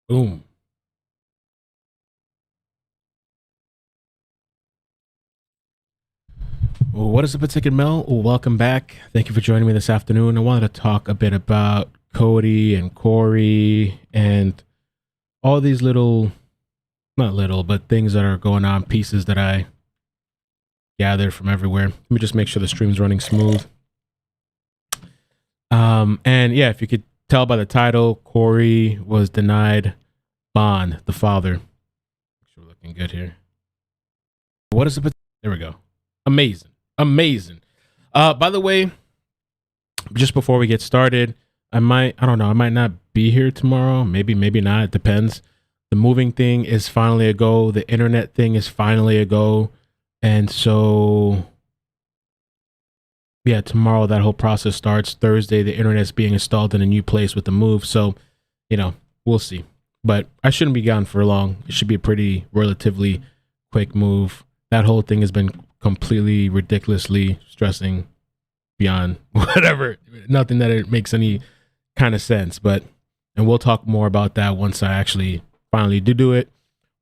Boom. Well, what is up, iCkEdMeL? Well, welcome back. Thank you for joining me this afternoon. I wanted to talk a bit about Codi and Cory and all these little, not little, but things that are going on, pieces that I gathered from everywhere. Let me just make sure the stream's running smooth. And yeah, if you could tell by the title, Cory was denied bond, the father. Make sure we're looking good here. What is it? There we go. Amazing. Amazing. By the way, just before we get started, I might not be here tomorrow. Maybe not. It depends. The moving thing is finally a go. The internet thing is finally a go. And so, yeah, tomorrow that whole process starts. Thursday, the internet's being installed in a new place with the move. So, we'll see. But I shouldn't be gone for long. It should be a pretty relatively quick move. That whole thing has been completely ridiculously stressing beyond whatever. Nothing that it makes any kind of sense. And we'll talk more about that once I actually finally do it.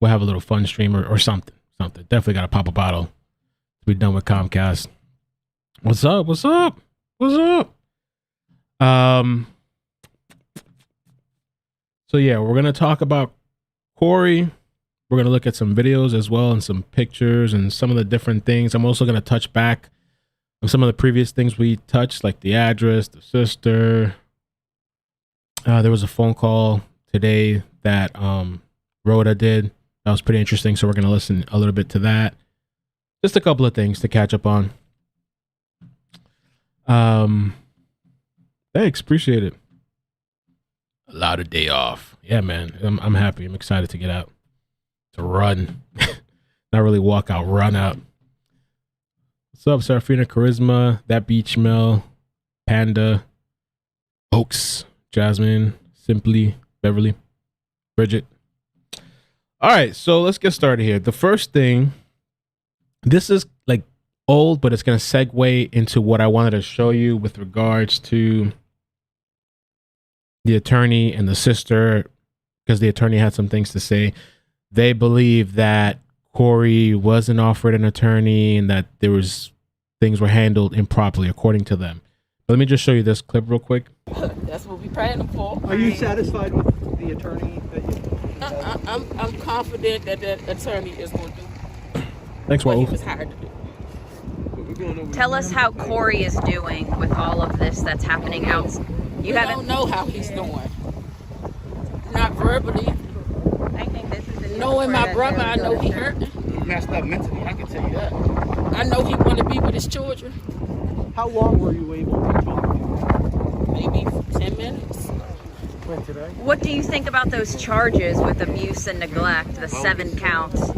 We'll have a little fun stream or something. Definitely got to pop a bottle to be done with Comcast. What's up? So yeah, we're going to talk about Cory. We're going to look at some videos as well and some pictures and some of the different things. I'm also going to touch back on some of the previous things we touched, like the address, the sister. There was a phone call today that Rhoda did. That was pretty interesting. So we're going to listen a little bit to that. Just a couple of things to catch up on. Thanks. Appreciate it. Allowed a day off. Yeah, man. I'm happy. I'm excited to get out. To run. Not really walk out, run out. What's up, Serafina, Charisma, That Beach Mel, Panda, Oaks, Jasmine, Simply, Beverly, Bridget. All right, so let's get started here. The first thing, this is like old, but it's going to segue into what I wanted to show you with regards to the attorney and the sister, because the attorney had some things to say. They believe that Cory wasn't offered an attorney and that things were handled improperly, according to them. But let me just show you this clip real quick. That's what we praying them for. Are you satisfied with the attorney that you? I'm confident that attorney is going to do Thanks, what he Wolf. was hired to do. Tell us how Cory is doing with all of this that's happening out. You don't know how he's doing. Not verbally. I think this is Knowing my brother, I know he hurt. Messed up mentally, I can tell you that. I know he want to be with his children. How long were you able to talk to him? Maybe 10 minutes. When today? What do you think about those charges with abuse and neglect, the 7 counts?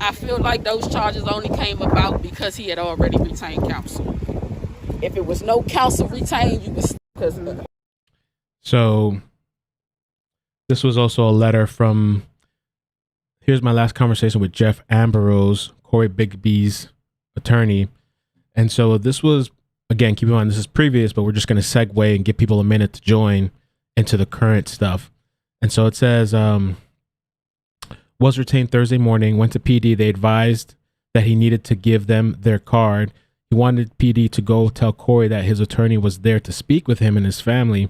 I feel like those charges only came about because he had already retained counsel. If it was no counsel retained, you was because. So this was also a letter from, here's my last conversation with Jeff Ambrose, Cory Bigsby's attorney. And so this was, again, keep in mind, this is previous, but we're just going to segue and give people a minute to join into the current stuff. And so it says, was retained Thursday morning, went to PD. They advised that he needed to give them their card. He wanted PD to go tell Cory that his attorney was there to speak with him and his family.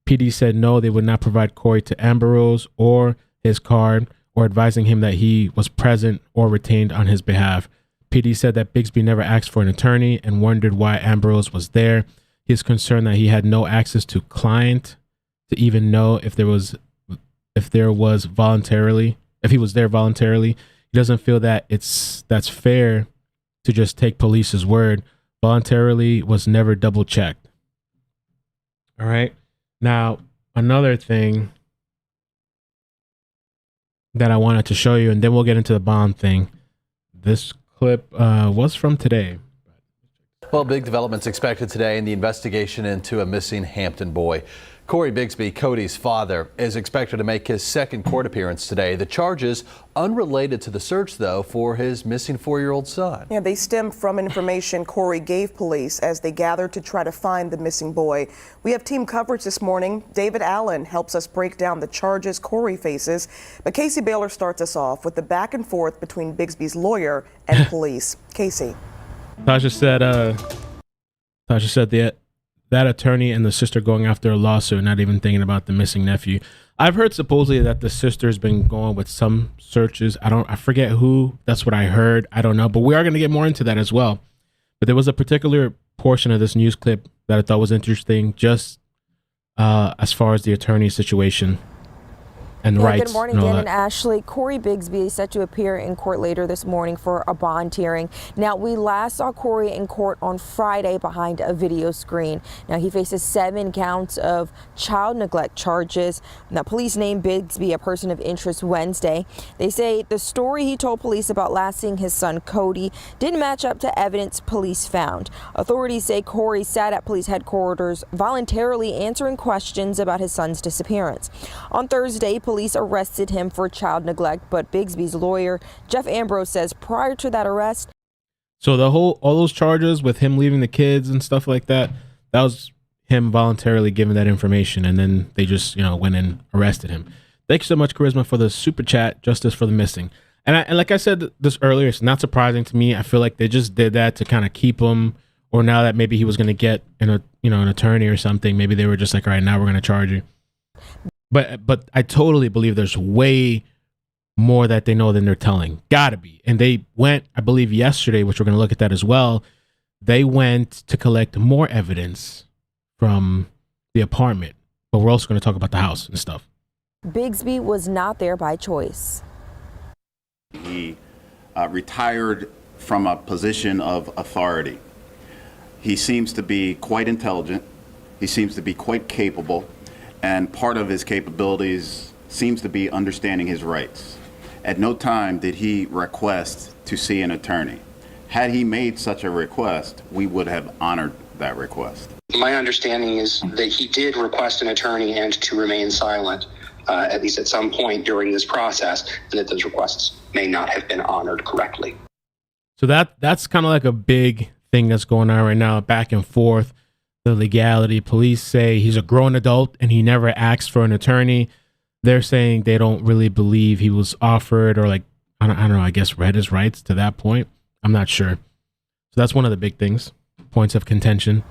PD said no, they would not provide Cory to Ambrose or his card or advising him that he was present or retained on his behalf. PD said that Bigsby never asked for an attorney and wondered why Ambrose was there. He is concerned that he had no access to client to even know if he was there voluntarily. He doesn't feel that that's fair to just take police's word. Voluntarily was never double checked. All right. Now, another thing that I wanted to show you, and then we'll get into the bond thing. This clip was from today. Well, big developments expected today in the investigation into a missing Hampton boy. Cory Bigsby, Cody's father, is expected to make his second court appearance today. The charges unrelated to the search, though, for his missing 4-year-old son. Yeah, they stem from information Cory gave police as they gathered to try to find the missing boy. We have team coverage this morning. David Allen helps us break down the charges Cory faces. But Casey Baylor starts us off with the back and forth between Bigsby's lawyer and police. Casey. Tasha said that attorney and the sister going after a lawsuit, not even thinking about the missing nephew. I've heard supposedly that the sister's been going with some searches. I forget who. That's what I heard. I don't know, but we are going to get more into that as well. But there was a particular portion of this news clip that I thought was interesting, just as far as the attorney situation and rights. Good morning, Dan and Ashley. Cory Bigsby is set to appear in court later this morning for a bond hearing. Now, we last saw Cory in court on Friday behind a video screen. Now, he faces 7 counts of child neglect charges. Now, police named Bigsby a person of interest Wednesday. They say the story he told police about last seeing his son Cody didn't match up to evidence police found. Authorities say Cory sat at police headquarters voluntarily answering questions about his son's disappearance. On Thursday, police arrested him for child neglect, but Bigsby's lawyer, Jeff Ambrose, says prior to that arrest. So all those charges with him leaving the kids and stuff like that, that was him voluntarily giving that information, and then they just, went and arrested him. Thank you so much, Charisma, for the super chat, Justice for the Missing. And like I said this earlier, it's not surprising to me. I feel like they just did that to kind of keep him, or now that maybe he was going to get an attorney or something, maybe they were just like, all right, now we're going to charge you. But I totally believe there's way more that they know than they're telling. Gotta be. And they went, I believe yesterday, which we're going to look at that as well, they went to collect more evidence from the apartment. But we're also going to talk about the house and stuff. Bigsby was not there by choice. He retired from a position of authority. He seems to be quite intelligent. He seems to be quite capable. And part of his capabilities seems to be understanding his rights. At no time did he request to see an attorney. Had he made such a request, we would have honored that request. My understanding is that he did request an attorney and to remain silent, at least at some point during this process, and that those requests may not have been honored correctly. So that's kind of like a big thing that's going on right now, back and forth. The legality. Police say he's a grown adult and he never asked for an attorney. They're saying they don't really believe he was offered, or I don't know, I guess read his rights to that point. I'm not sure. So that's one of the big things, points of contention.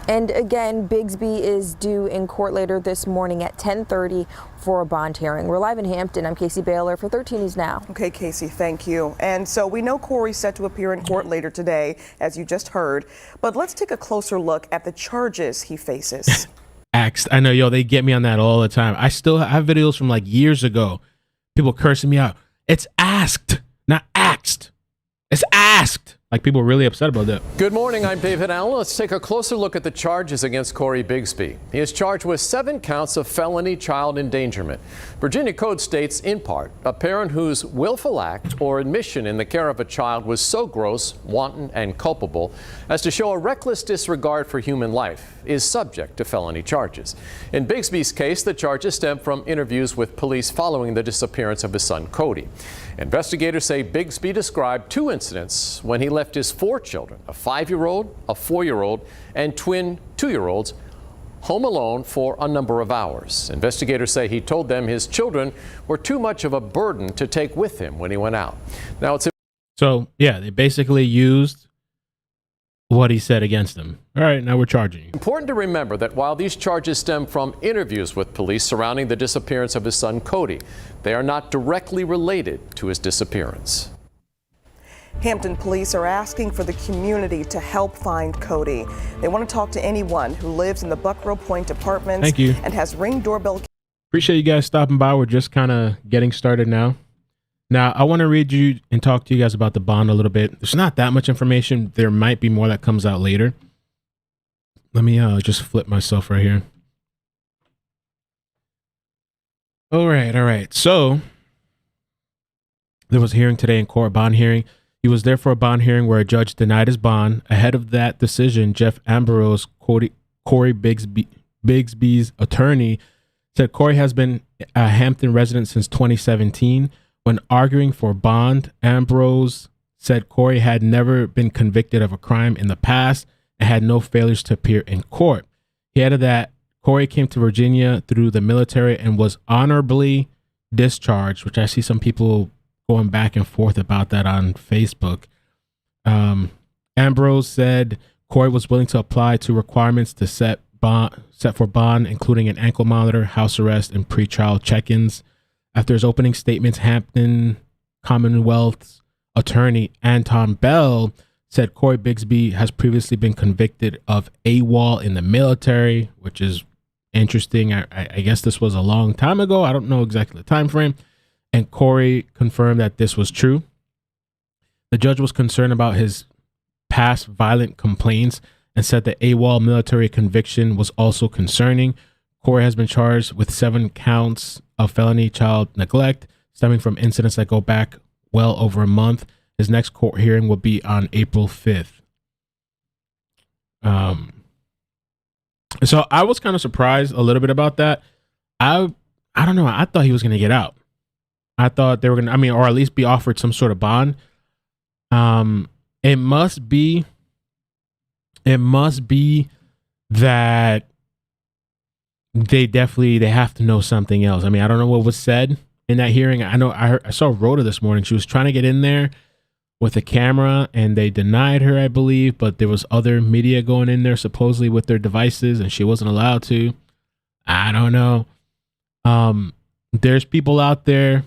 And again, Bigsby is due in court later this morning at 10:30 for a bond hearing. We're live in Hampton. I'm Casey Baylor for 13 News Now. Okay, Casey, thank you. And so we know Cory's set to appear in court later today, as you just heard. But let's take a closer look at the charges he faces. Axed. I know, they get me on that all the time. I still have videos from years ago. People cursing me out. It's asked, not axed. It's asked. People are really upset about that. Good morning, I'm David Allen. Let's take a closer look at the charges against Cory Bigsby. He is charged with 7 counts of felony child endangerment. Virginia Code states, in part, a parent whose willful act or admission in the care of a child was so gross, wanton, and culpable as to show a reckless disregard for human life is subject to felony charges. In Bigsby's case, the charges stem from interviews with police following the disappearance of his son, Cody. Investigators say Bigsby described 2 incidents when he left his 4 children, a 5-year-old, a 4-year-old, and twin 2-year-olds, home alone for a number of hours. Investigators say he told them his children were too much of a burden to take with him when he went out. Now they basically used what he said against them. All right, now we're charging you. Important to remember that while these charges stem from interviews with police surrounding the disappearance of his son Cody, they are not directly related to his disappearance. Hampton Police are asking for the community to help find Cody. They want to talk to anyone who lives in the Buckrow Point Apartments. Thank you. And has Ring doorbell. Appreciate you guys stopping by. We're just kind of getting started now. Now, I want to read you and talk to you guys about the bond a little bit. There's not that much information. There might be more that comes out later. Let me just flip myself right here. All right. So there was a hearing today in court, bond hearing. He was there for a bond hearing where a judge denied his bond. Ahead of that decision, Jeff Ambrose, Codi Cory Bigsby's attorney, said Cory has been a Hampton resident since 2017. When arguing for bond, Ambrose said Cory had never been convicted of a crime in the past and had no failures to appear in court. He added that Cory came to Virginia through the military and was honorably discharged, which I see some people going back and forth about that on Facebook. Ambrose said Cory was willing to apply to requirements to set for bond, including an ankle monitor, house arrest, and pretrial check-ins. After his opening statements, Hampton Commonwealth's attorney Anton Bell said Cory Bigsby has previously been convicted of AWOL in the military, which is interesting. I guess this was a long time ago. I don't know exactly the time frame. And Cory confirmed that this was true. The judge was concerned about his past violent complaints and said the AWOL military conviction was also concerning. Cory has been charged with 7 counts of felony child neglect stemming from incidents that go back well over a month. His next court hearing will be on April 5th. So I was kind of surprised a little bit about that. I don't know. I thought he was going to get out. I thought they were going to, or at least be offered some sort of bond. It must be that they have to know something else. I don't know what was said in that hearing. I saw Rhoda this morning. She was trying to get in there with a camera and they denied her, I believe, but there was other media going in there supposedly with their devices and she wasn't allowed to. I don't know. There's people out there,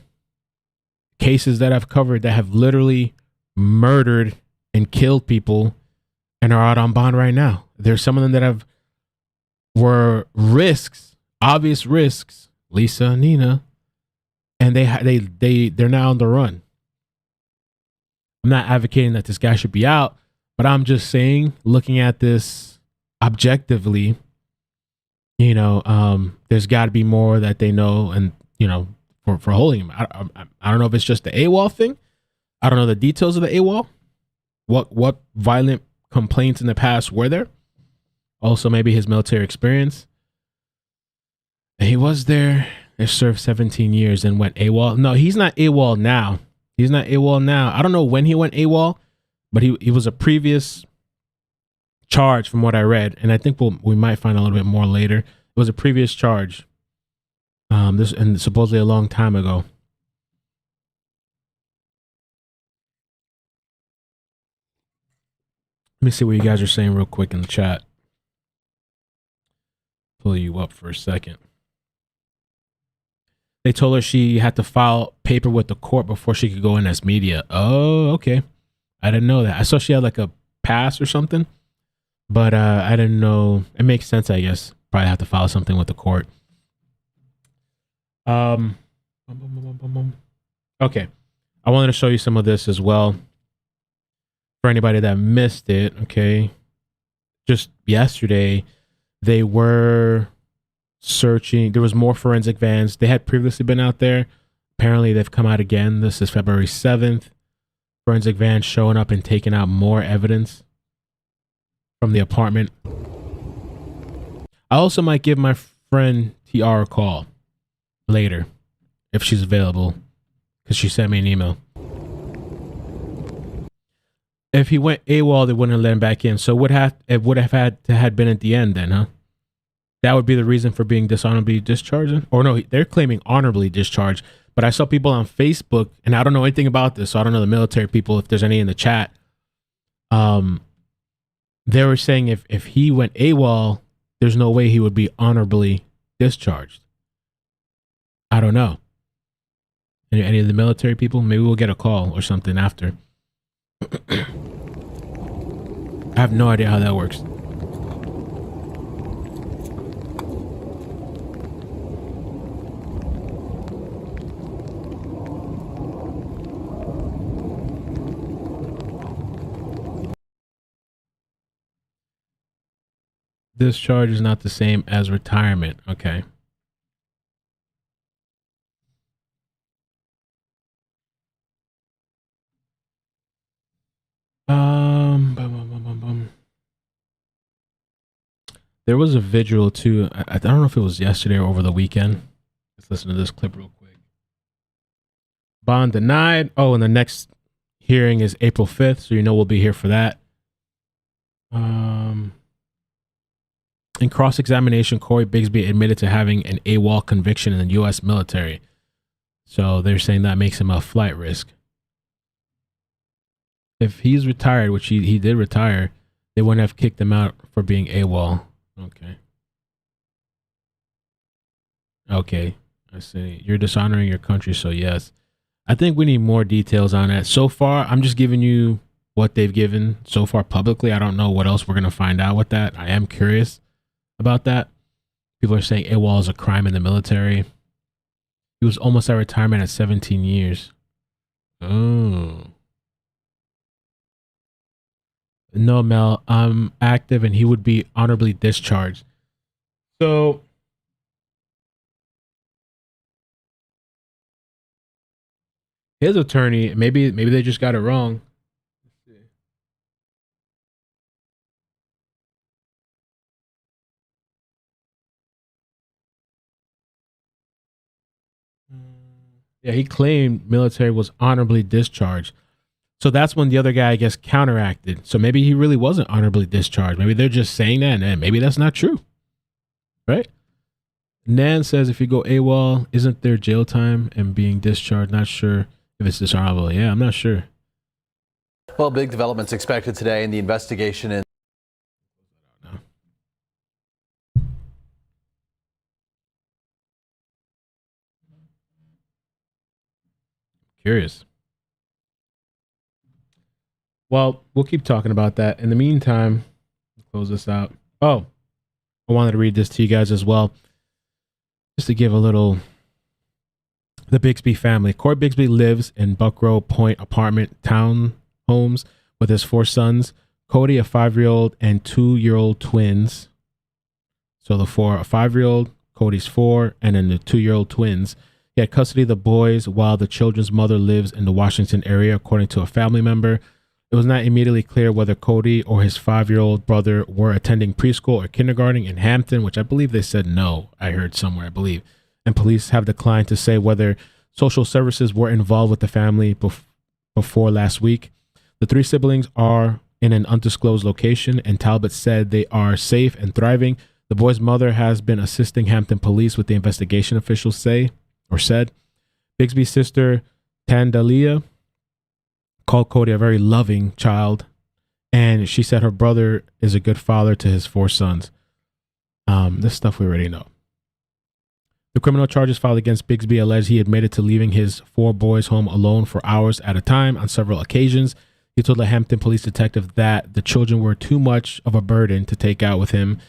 cases that I've covered that have literally murdered and killed people and are out on bond right now. There's some of them that were risks, obvious risks, Lisa, Nina, and they're now on the run. I'm not advocating that this guy should be out, but I'm just saying, looking at this objectively, there's got to be more that they know, and for holding him. I don't know if it's just the AWOL thing. I don't know the details of the AWOL. What violent complaints in the past were there? Also, maybe his military experience. He was there. He served 17 years and went AWOL. No, he's not AWOL now. He's not AWOL now. I don't know when he went AWOL, but he was a previous charge from what I read, and I think we might find a little bit more later. It was a previous charge. This and supposedly a long time ago. Let me see what you guys are saying real quick in the chat. Pull you up for a second. They told her she had to file paper with the court before she could go in as media. Oh, okay. I didn't know that. I saw she had like a pass or something, but I didn't know. It makes sense, I guess. Probably have to file something with the court. Okay. I wanted to show you some of this as well. For anybody that missed it, okay. Just yesterday, they were searching. There was more forensic vans. They had previously been out there. Apparently, they've come out again. This is February 7th. Forensic vans showing up and taking out more evidence from the apartment. I also might give my friend TR a call later if she's available, because she sent me an email. If he went AWOL, they wouldn't have let him back in. So it would have had to had been at the end then, huh? That would be the reason for being dishonorably discharged. Or no, they're claiming honorably discharged. But I saw people on Facebook, and I don't know anything about this, so I don't know the military people, if there's any in the chat. They were saying if he went AWOL, there's no way he would be honorably discharged. I don't know. Any of the military people? Maybe we'll get a call or something after. I have no idea how that works. This charge is not the same as retirement. Okay. There was a vigil too. I don't know if it was yesterday or over the weekend. Let's listen to this clip real quick. Bond denied. Oh, and the next hearing is April 5th, so you know we'll be here for that. In cross-examination, Cory Bigsby admitted to having an AWOL conviction in the U.S. military. So they're saying that makes him a flight risk. If he's retired, which he did retire, they wouldn't have kicked him out for being AWOL. Okay. Okay, I see. You're dishonoring your country, so yes. I think we need more details on that. So far, I'm just giving you what they've given so far publicly. I don't know what else we're going to find out with that. I am curious about that. People are saying AWOL is a crime in the military. He was almost at retirement at 17 years. Oh. No, Mel, I'm active and he would be honorably discharged. So his attorney, maybe they just got it wrong. Yeah, he claimed military was honorably discharged. So that's when the other guy, I guess, counteracted. So maybe he really wasn't honorably discharged. Maybe they're just saying that, and maybe that's not true. Right? Nan says if you go AWOL, isn't there jail time and being discharged? Not sure if it's dishonorable. Yeah, I'm not sure. Well, big developments expected today in the investigation in Curious. Well, we'll keep talking about that. In the meantime, close this out. Oh, I wanted to read this to you guys as well. Just to give a little. The Bigsby family. Cory Bigsby lives in Buckrow Point apartment townhomes with his 4 sons. Codi, a 5-year-old, and 2-year-old twins. So the 5-year-old, Codi's 4, and then the 2-year-old twins. He had custody of the boys while the children's mother lives in the Washington area, according to a family member. It was not immediately clear whether Codi or his 5-year-old brother were attending preschool or kindergarten in Hampton, which I believe they said no. I heard somewhere, I believe. And police have declined to say whether social services were involved with the family before last week. The 3 siblings are in an undisclosed location, and Talbot said they are safe and thriving. The boy's mother has been assisting Hampton Police with the investigation, officials said. Bigsby's sister, Tandalia, called Codi a very loving child, and she said her brother is a good father to his 4 sons. This stuff we already know. The criminal charges filed against Bigsby allege he admitted to leaving his 4 boys home alone for hours at a time on several occasions. He told the Hampton police detective that the children were too much of a burden to take out with him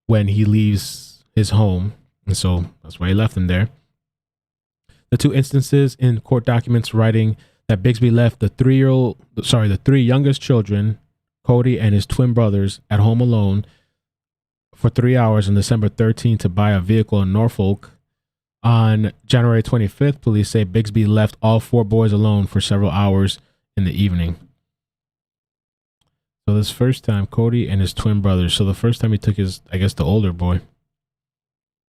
when he leaves his home, and so that's why he left them there. The 2 instances in court documents writing that Bigsby left the 3 youngest children, Codi and his twin brothers, at home alone for 3 hours on December 13th to buy a vehicle in Norfolk. On January 25th, police say Bigsby left all 4 boys alone for several hours in the evening. So this first time, Codi and his twin brothers. So the first time he took his, I guess, the older boy,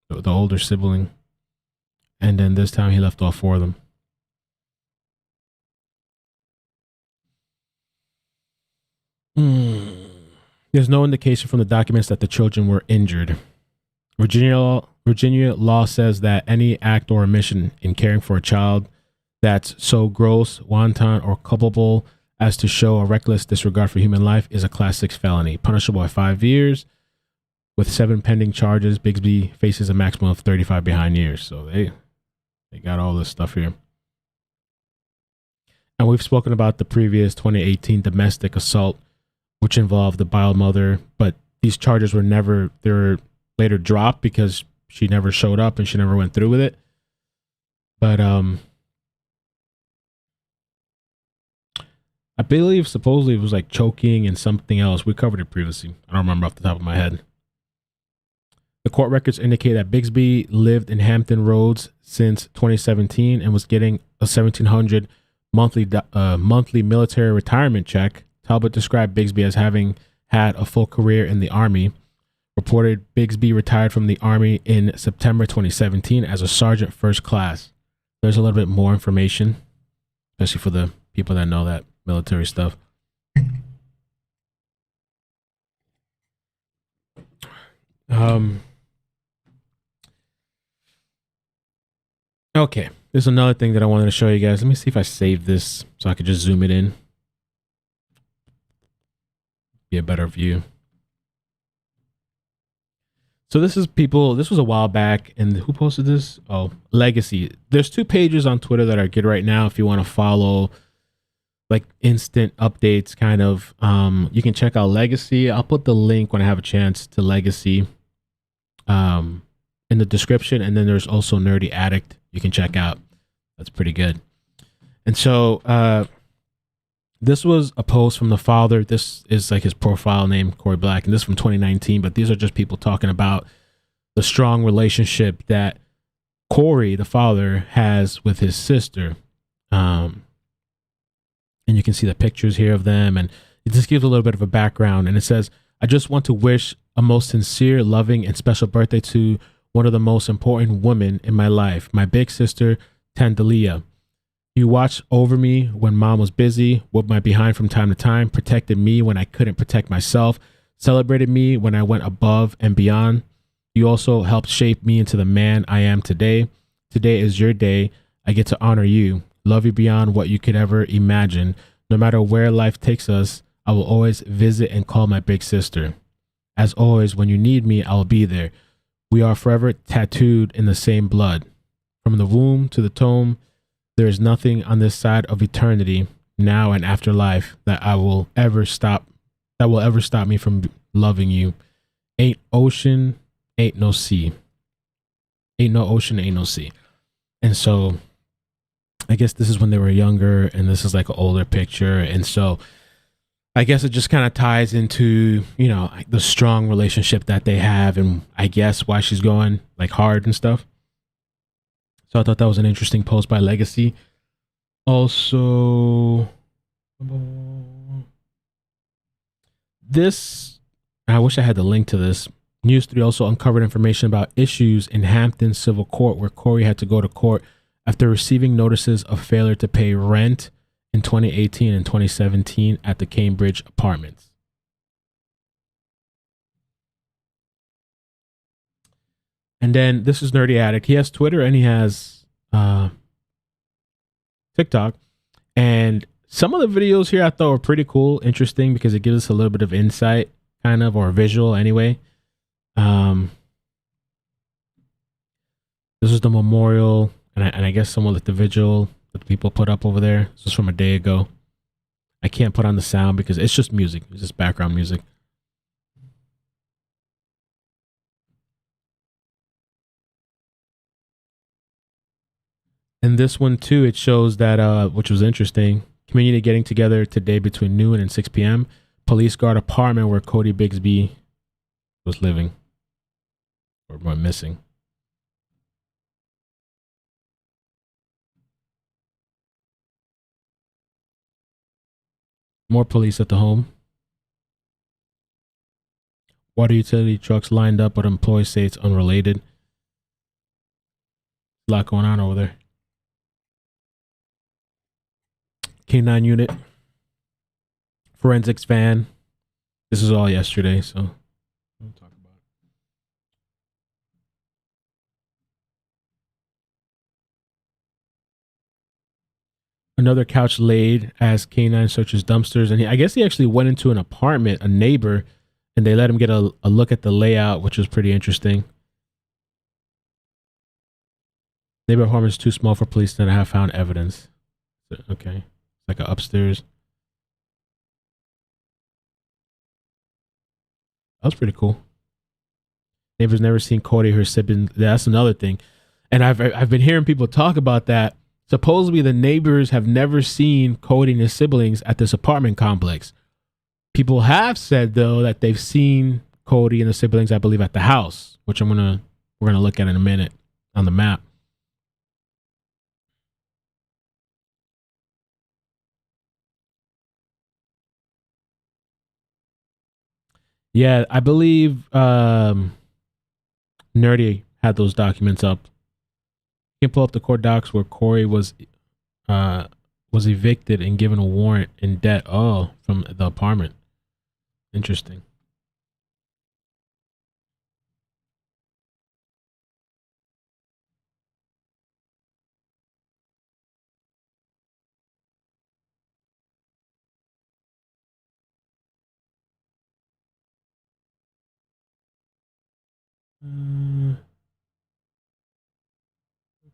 the older sibling. And then this time he left all 4 of them. There's no indication from the documents that the children were injured. Virginia law says that any act or omission in caring for a child that's so gross, wanton, or culpable as to show a reckless disregard for human life is a Class 6 felony, punishable by 5 years. With 7 pending charges, Bigsby faces a maximum of 35 behind years. So they got all this stuff here. And we've spoken about the previous 2018 domestic assault, which involved the bio mother, but these charges were later dropped because she never showed up and she never went through with it. But I believe supposedly it was like choking and something else. We covered it previously. I don't remember off the top of my head. The court records indicate that Bigsby lived in Hampton Roads since 2017 and was getting a $1,700 monthly military retirement check. Talbot described Bigsby as having had a full career in the Army. reported Bigsby retired from the Army in September 2017 as a sergeant first class. There's a little bit more information, especially for the people that know that military stuff. Okay, there's another thing that I wanted to show you guys. Let me see if I save this so I could just zoom it in. Be a better view. So this was a while back, and who posted this? Oh, Legacy. There's 2 pages on Twitter that are good right now if you want to follow like instant updates kind of. You can check out Legacy. I'll put the link when I have a chance to Legacy in the description, and then there's also Nerdy Addict you can check out. That's pretty good. And so this was a post from the father. This is like his profile name, Cory Black, and this is from 2019. But these are just people talking about the strong relationship that Cory, the father, has with his sister. And you can see the pictures here of them, and it just gives a little bit of a background. And it says, "I just want to wish a most sincere, loving, and special birthday to one of the most important women in my life, my big sister, Tandalia. You watched over me when mom was busy, whipped my behind from time to time, protected me when I couldn't protect myself, celebrated me when I went above and beyond. You also helped shape me into the man I am today. Today is your day. I get to honor you, love you beyond what you could ever imagine. No matter where life takes us, I will always visit and call my big sister. As always, when you need me, I will be there. We are forever tattooed in the same blood. From the womb to the tomb, there is nothing on this side of eternity, now and after life, that will ever stop me from loving you. Ain't ocean, ain't no sea. Ain't no ocean, ain't no sea." And so I guess this is when they were younger, and this is like an older picture. And so I guess it just kind of ties into, you know, the strong relationship that they have, and I guess why she's going like hard and stuff. So I thought that was an interesting post by Legacy. Also, this, I wish I had the link to this. News 3 also uncovered information about issues in Hampton Civil Court, where Cory had to go to court after receiving notices of failure to pay rent in 2018 and 2017 at the Cambridge apartments. And then this is Nerdy Addict. He has Twitter and he has TikTok. And some of the videos here I thought were pretty cool, interesting, because it gives us a little bit of insight, kind of, or visual anyway. This is the memorial, and I guess someone like the vigil that people put up over there. This is from a day ago. I can't put on the sound because it's just music. It's just background music. And this one too, it shows that, which was interesting, community getting together today between noon and 6 p.m. Police guard apartment where Codi Bigsby was living or went missing. More police at the home. Water utility trucks lined up, but employees say it's unrelated. A lot going on over there. K9 unit. Forensics van. This is all yesterday, so we'll talk about it. Another couch laid as K9 searches dumpsters, and I guess he actually went into an apartment, a neighbor, and they let him get a look at the layout, which was pretty interesting. Neighbor apartment is too small for police to have found evidence. Okay, like an upstairs. That was pretty cool. Neighbors never seen Codi or her siblings. That's another thing, and I've been hearing people talk about that. Supposedly, the neighbors have never seen Codi and his siblings at this apartment complex. People have said though that they've seen Codi and the siblings, I believe, at the house, which we're gonna look at in a minute on the map. Yeah, I believe Nerdy had those documents up. You can pull up the court docs where Cory was evicted and given a warrant in debt. Oh, from the apartment. Interesting.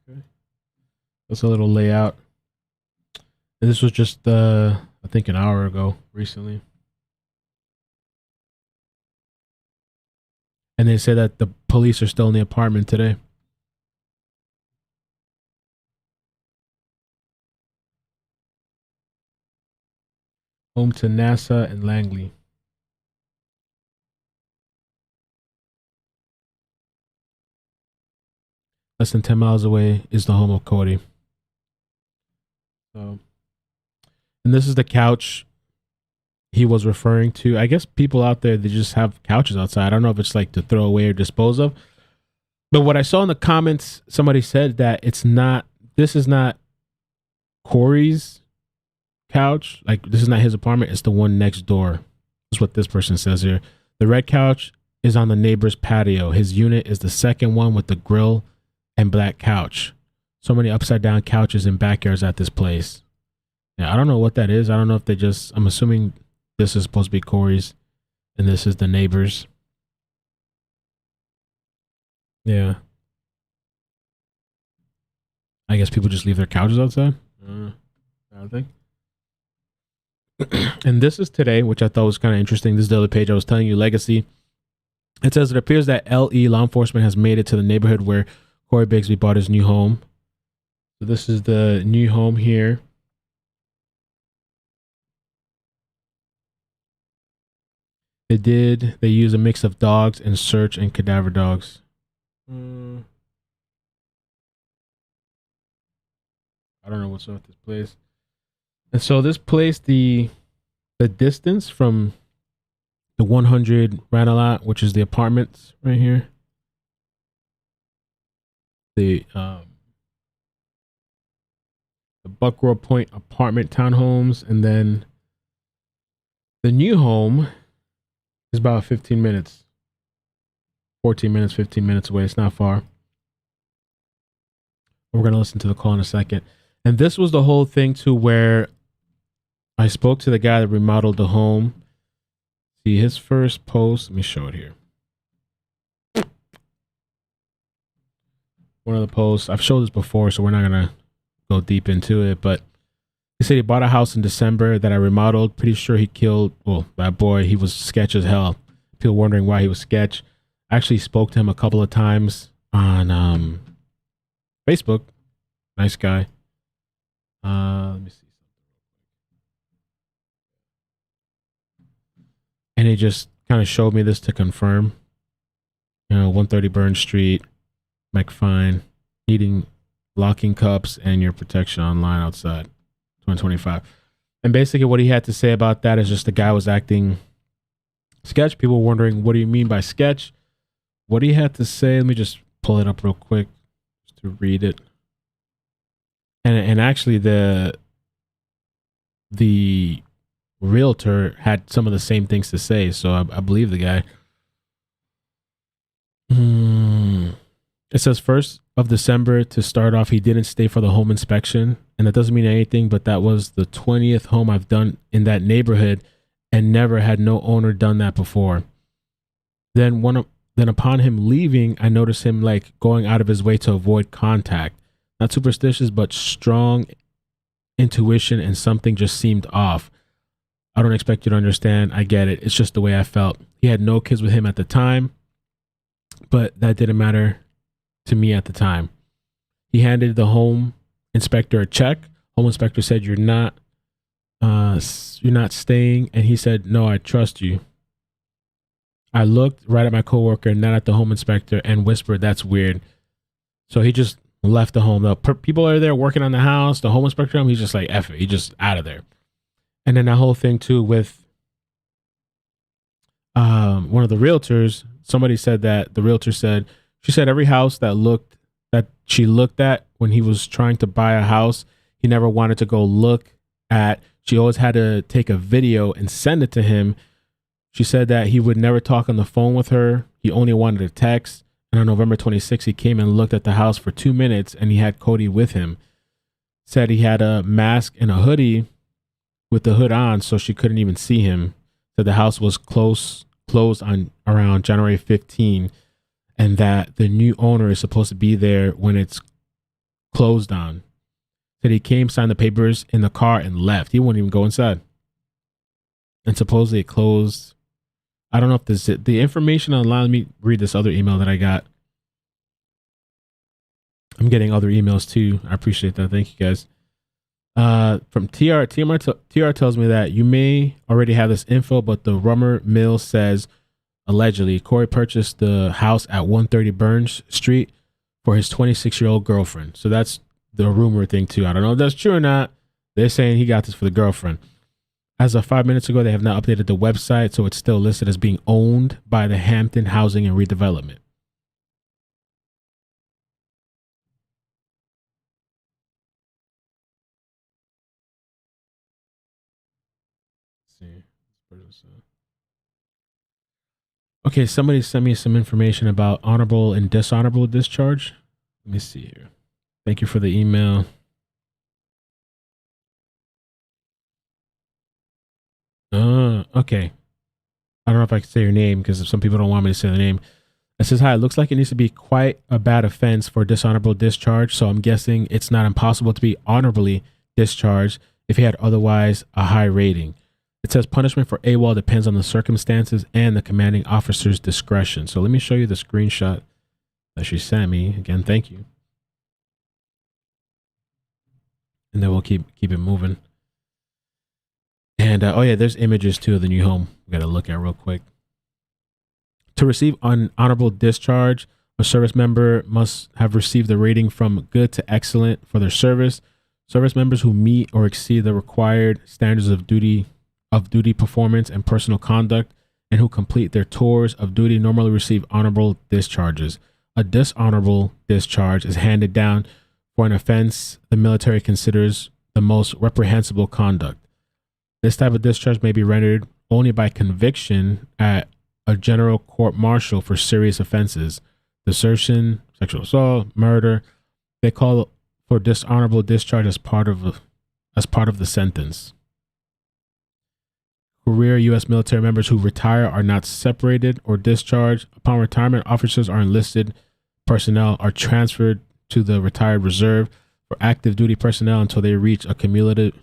Okay. That's a little layout. And this was just, I think, an hour ago, recently. And they say that the police are still in the apartment today. Home to NASA and Langley. Less than 10 miles away is the home of Cody. So, and this is the couch he was referring to. I guess people out there, they just have couches outside. I don't know if it's like to throw away or dispose of. But what I saw in the comments, somebody said that this is not Cory's couch. Like, this is not his apartment. It's the one next door. That's what this person says here. The red couch is on the neighbor's patio. His unit is the second one with the grill and black couch. So many upside down couches and backyards at this place. Yeah, I don't know what that is. I don't know if they just, I'm assuming this is supposed to be Cory's and this is the neighbor's. Yeah. I guess people just leave their couches outside. I don't think. And this is today, which I thought was kind of interesting. This is the other page I was telling you, Legacy. It says it appears that LE law enforcement has made it to the neighborhood where Cory Bigsby bought his new home. So this is the new home here. They use a mix of dogs and search and cadaver dogs. I don't know what's up with this place. And so this place, the distance from the 100 Ranalet, which is the apartments right here. The Buckrow Point apartment townhomes, and then the new home is about 15 minutes. 14 minutes, 15 minutes away. It's not far. We're going to listen to the call in a second. And this was the whole thing too, where I spoke to the guy that remodeled the home. See his first post. Let me show it here. One of the posts. I've showed this before, so we're not going to go deep into it. But he said he bought a house in December that I remodeled. Pretty sure he killed, well, that boy. He was sketch as hell. People wondering why he was sketch. I actually spoke to him a couple of times on Facebook. Nice guy. Let me see. And he just kind of showed me this to confirm. 130 Burn Street, McFine, needing locking cups and your protection online outside, 2025. And basically what he had to say about that is just the guy was acting sketch. People were wondering, what do you mean by sketch? What he had to say, let me just pull it up real quick just to read it. And actually the realtor had some of the same things to say, so I believe the guy. It says 1st of December to start off, he didn't stay for the home inspection, and that doesn't mean anything, but that was the 20th home I've done in that neighborhood, and never had no owner done that before. Then upon him leaving, I noticed him like going out of his way to avoid contact. Not superstitious, but strong intuition, and something just seemed off. I don't expect you to understand. I get it. It's just the way I felt. He had no kids with him at the time, but that didn't matter to me at the time. He handed the home inspector a check. Home inspector said, you're not staying. And he said, no, I trust you. I looked right at my coworker, not at the home inspector, and whispered, that's weird. So he just left the home. The people are there working on the house. The home inspector, he's just like, F it. He's just out of there. And then that whole thing too with one of the realtors, somebody said that the realtor said, she said every house that she looked at when he was trying to buy a house, he never wanted to go look at. She always had to take a video and send it to him. She said that he would never talk on the phone with her. He only wanted a text. And on November 26th, he came and looked at the house for 2 minutes, and he had Codi with him. Said he had a mask and a hoodie with the hood on, so she couldn't even see him. Said the house was closed on around January 15, and that the new owner is supposed to be there when it's closed on. Said he came, signed the papers in the car, and left. He wouldn't even go inside. And supposedly it closed. I don't know if this is the information online. Let me read this other email that I got. I'm getting other emails too. I appreciate that. Thank you guys. From TR tells me that you may already have this info, but the rumor mill says allegedly Cory purchased the house at 130 Burns Street for his 26-year-old girlfriend. So that's the rumor thing too. I don't know if that's true or not. They're saying he got this for the girlfriend. As of 5 minutes ago, they have not updated the website, so it's still listed as being owned by the Hampton Housing and Redevelopment. Let's see. Okay, somebody sent me some information about honorable and dishonorable discharge. Let me see here. Thank you for the email. Okay. I don't know if I can say your name because some people don't want me to say the name. It says, hi, it looks like it needs to be quite a bad offense for dishonorable discharge, so I'm guessing it's not impossible to be honorably discharged if he had otherwise a high rating. It says punishment for AWOL depends on the circumstances and the commanding officer's discretion. So let me show you the screenshot that she sent me. Again, thank you. And then we'll keep it moving. And oh yeah, there's images too of the new home we got to look at real quick. To receive an honorable discharge, a service member must have received a rating from good to excellent for their service. Service members who meet or exceed the required standards of duty performance and personal conduct, and who complete their tours of duty normally receive honorable discharges. A dishonorable discharge is handed down for an offense the military considers the most reprehensible conduct. This type of discharge may be rendered only by conviction at a general court-martial for serious offenses, desertion, sexual assault, murder. They call for dishonorable discharge as part of the sentence. Career U.S. military members who retire are not separated or discharged. Upon retirement, officers or enlisted personnel are transferred to the retired reserve. For active duty personnel until they reach a cumulative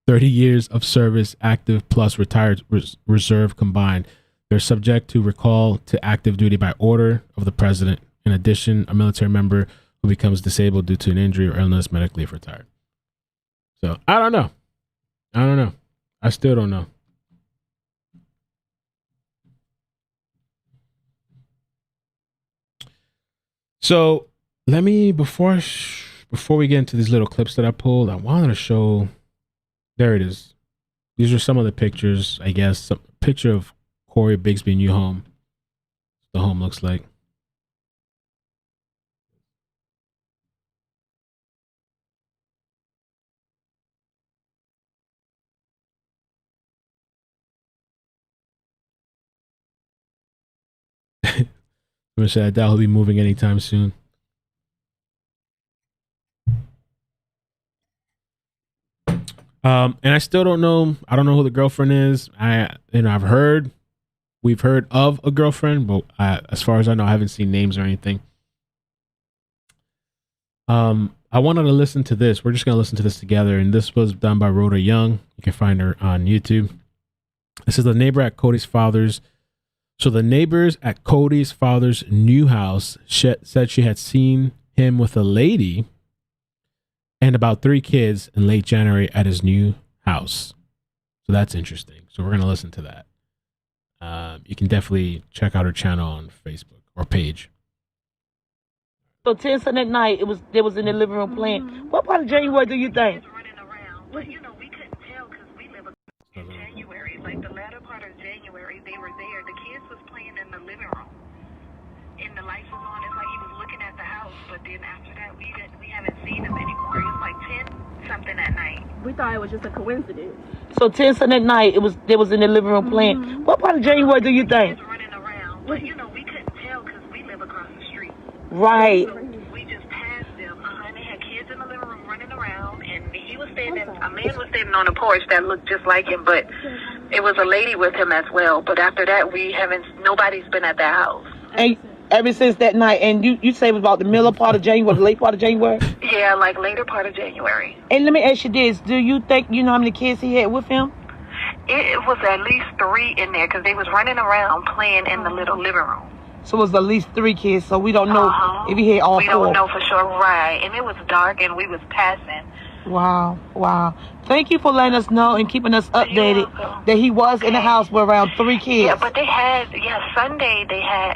30 years of service, active plus retired reserve combined. They're subject to recall to active duty by order of the president. In addition, a military member who becomes disabled due to an injury or illness medically if retired. So I don't know. I still don't know. So let me, before we get into these little clips that I pulled, I wanted to show, there it is. These are some of the pictures, I guess. Some picture of Cory Bigsby new home. The home looks like. I'm gonna say I doubt he'll be moving anytime soon. And I still don't know. I don't know who the girlfriend is. We've heard of a girlfriend, but as far as I know, I haven't seen names or anything. I wanted to listen to this. We're just gonna listen to this together, and this was done by Rhoda Young. You can find her on YouTube. This is the neighbor at Cody's father's. So the neighbors at Cody's father's new house said she had seen him with a lady and about 3 kids in late January at his new house. So that's interesting. So we're going to listen to that. You can definitely check out her channel on Facebook or page. So 10 Sunday night, they was in the living room playing. What part of January do you think? Running around, but we couldn't tell because we live in January. Like the last living room. And the lights was on. It's like he was looking at the house, but then after that, we haven't seen him anymore. It was like 10-something at night. We thought it was just a coincidence. So 10-something at night, they was in the living room playing. What part of January do you think? He was running around, but you know we couldn't tell because we live across the street. Right. So we just passed them, and they had kids in the living room running around, and he was standing. A man was standing on the porch that looked just like him, but it was a lady with him as well. But after that, nobody's been at that house. And ever since that night, and you say it was about the middle part of January, the late part of January? Yeah, like later part of January. And let me ask you this: do you think you know how many kids he had with him? It was at least 3 in there because they was running around playing in the little living room. So it was at least 3 kids. So we don't know if he had all 4. We don't know for sure, right? And it was dark, and we was passing. Wow. Thank you for letting us know and keeping us updated that he was in the house with around 3 kids. Yeah, but Sunday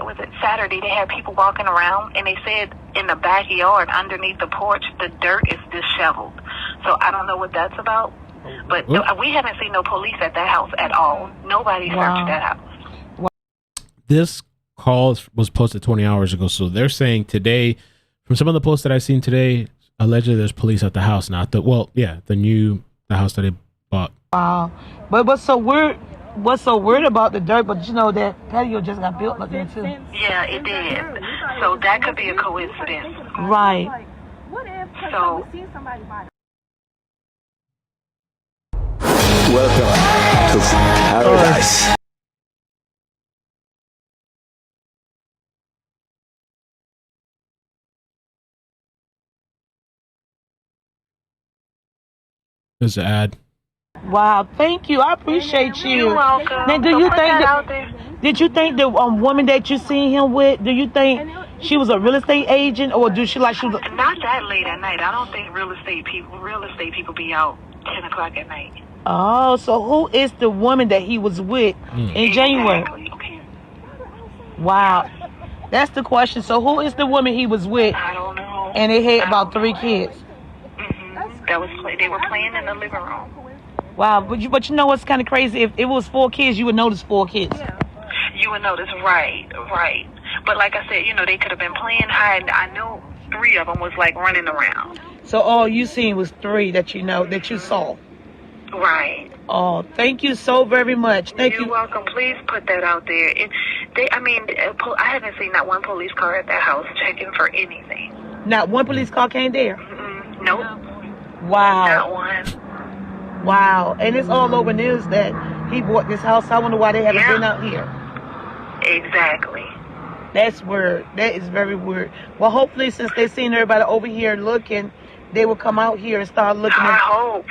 was it Saturday, they had people walking around, and they said in the backyard underneath the porch, the dirt is disheveled. So I don't know what that's about, but we haven't seen no police at that house at all. Nobody searched that house. This call was posted 20 hours ago, so they're saying today, from some of the posts that I've seen today, allegedly there's police at the house now. The house that they bought. Wow. But what's so weird about the dirt, but you know that patio just got built like that too. Yeah, it did. So that could be a coincidence. Right. So welcome to paradise. There's an ad. Wow, thank you. I appreciate you. You're welcome. Now, did you think the woman that you seen him with, do you think she was a real estate agent, or do she like she was not that late at night? I don't think real estate people be out 10 o'clock at night. Oh, so who is the woman that he was with in January? Okay. Wow. That's the question. So who is the woman he was with? I don't know. And they had about 3 kids. They were playing in the living room. Wow, but you know what's kind of crazy? If it was 4 kids, you would notice 4 kids. Yeah. You would notice, right. But like I said, they could have been playing hide. I know 3 of them was like running around. So all you seen was 3 that you saw. Right. Oh, thank you so very much. Thank you. You're welcome. Please put that out there. I haven't seen not one police car at that house checking for anything. Not one police car came there? Nope. Wow. Not one. Wow. And it's all over news that he bought this house. I wonder why they haven't been out here. Exactly. That's weird. That is very weird. Well, hopefully, since they've seen everybody over here looking, they will come out here and start looking. I hope.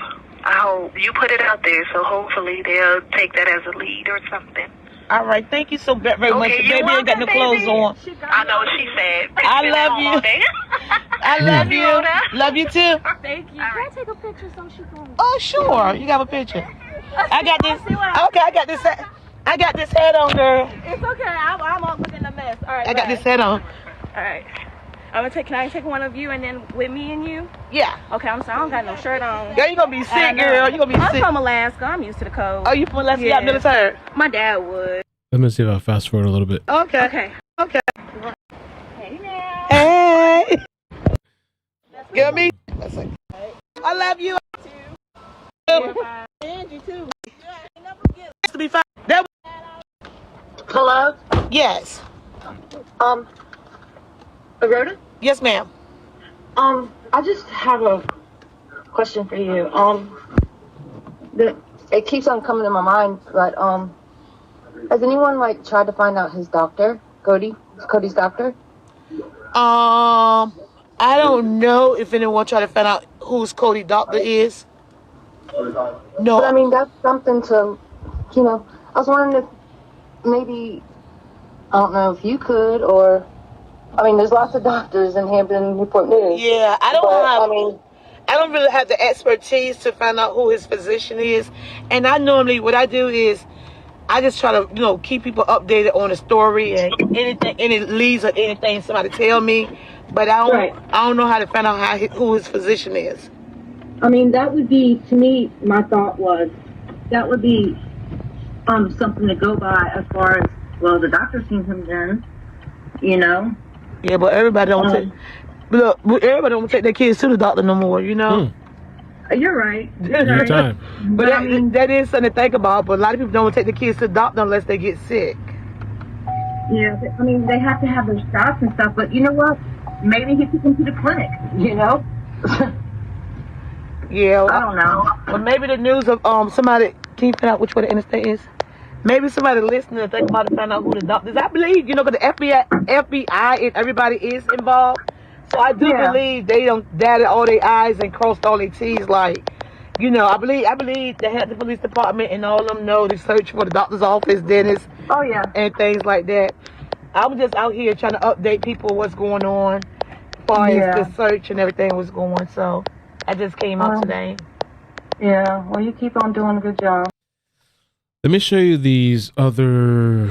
You put it out there, so hopefully they'll take that as a lead or something. All right. Thank you so very much. Baby ain't got no clothes on. I know what she said. I love you. I love you. Love you too. Thank you. Can I take a picture so she can? Oh, sure. You got a picture. I got this. Okay, I got this. I got this hat on, girl. It's okay. I'm up looking a mess. All right. I got this hat on. All right. Can I take one of you and then with me and you? Yeah. Okay, I'm sorry. I don't got no shirt on. Girl, you gonna be sick, girl. You gonna be sick. I'm from Alaska. I'm used to the cold. Oh, you from Alaska? Yeah. Military. My dad would. Let me see if I fast forward a little bit. Okay. Hey, man. Hey. Get me. I love you. And you too. To be fine. Hello? Yes. Rhoda? Yes, ma'am. I just have a question for you. It keeps on coming to my mind, but has anyone tried to find out his doctor, Cody's doctor? I don't know if anyone tried to find out who's Cody doctor is. No. But that's something to, I was wondering if maybe, I don't know if you could, or, there's lots of doctors in Hampton, Newport News. Yeah, I don't really have the expertise to find out who his physician is. And what I do is I just try to, keep people updated on the story and anything, any leads or anything somebody tell me. But I don't know how to find out who his physician is. That would be, to me, my thought was, that would be something to go by as far as, Well, the doctor seen him then, you know. Yeah, but everybody don't take. Look, everybody don't take their kids to the doctor no more. You know. You're right. Your time. But that is something to think about. But a lot of people don't take the kids to the doctor unless they get sick. Yeah, I mean, they have to have their shots and stuff. But you know what? Maybe he took them to the clinic. You know. Yeah, I don't know. But maybe the news of somebody. Can you find out which way the interstate is? Maybe somebody listening to think about it, find out who the doctors. I believe, you know, because the FBI and everybody is involved. So I do believe they don't dotted all their I's and crossed all their T's. Like, you know, I believe the Hampton Police Department and all of them know to search for the doctor's office, dentist, and things like that. I'm just out here trying to update people what's going on as far as the search and everything was going. So I just came out today. Yeah, well, you keep on doing a good job. Let me show you these other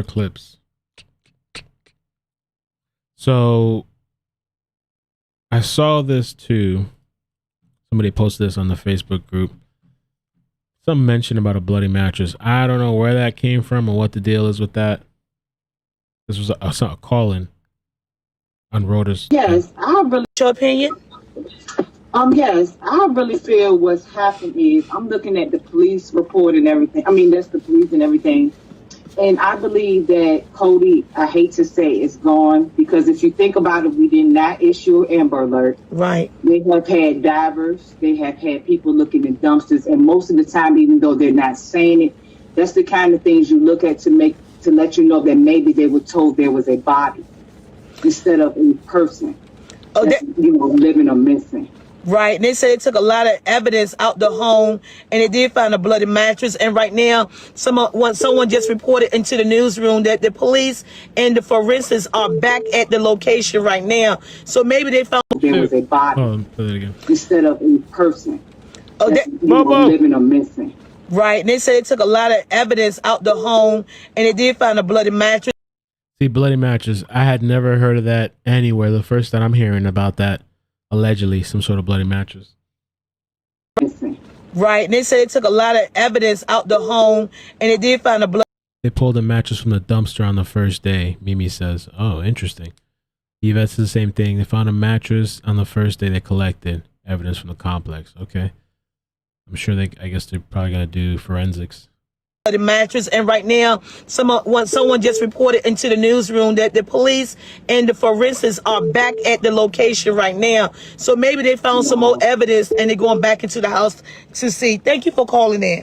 clips. So I saw this too. Somebody posted this on the Facebook group. Some mention about a bloody mattress. I don't know where that came from or what the deal is with that. This was a call-in on Rhoda's. Yes, I really. Your opinion? Yes, I really feel what's happened is I'm looking at the police report and everything. I mean, that's the police and everything. And I believe that Codi, I hate to say, is gone because if you think about it, we did not issue an Amber Alert. Right. They have had divers. They have had people looking in dumpsters. And most of the time, even though they're not saying it, that's the kind of things you look at to let you know that maybe they were told there was a body instead of a person. Living or missing. Right, and they said it took a lot of evidence out the home, and they did find a bloody mattress. And right now, someone just reported into the newsroom that the police and the forensics are back at the location right now. So maybe they found there was a body instead of a person. Living or missing. Right, and they said it took a lot of evidence out the home, and they did find a bloody mattress. See, bloody mattress. I had never heard of that anywhere. The first time I'm hearing about that. Allegedly, some sort of bloody mattress. Right, and they said it took a lot of evidence out the home, and they did find a blood. They pulled a mattress from the dumpster on the first day. Mimi says, "Oh, interesting." Yvette's the same thing. They found a mattress on the first day. They collected evidence from the complex. Okay, I'm sure I guess they're probably gonna do forensics. The mattress, and right now, someone just reported into the newsroom that the police and the forensics are back at the location right now. So maybe they found some more evidence, and they're going back into the house to see. Thank you for calling in.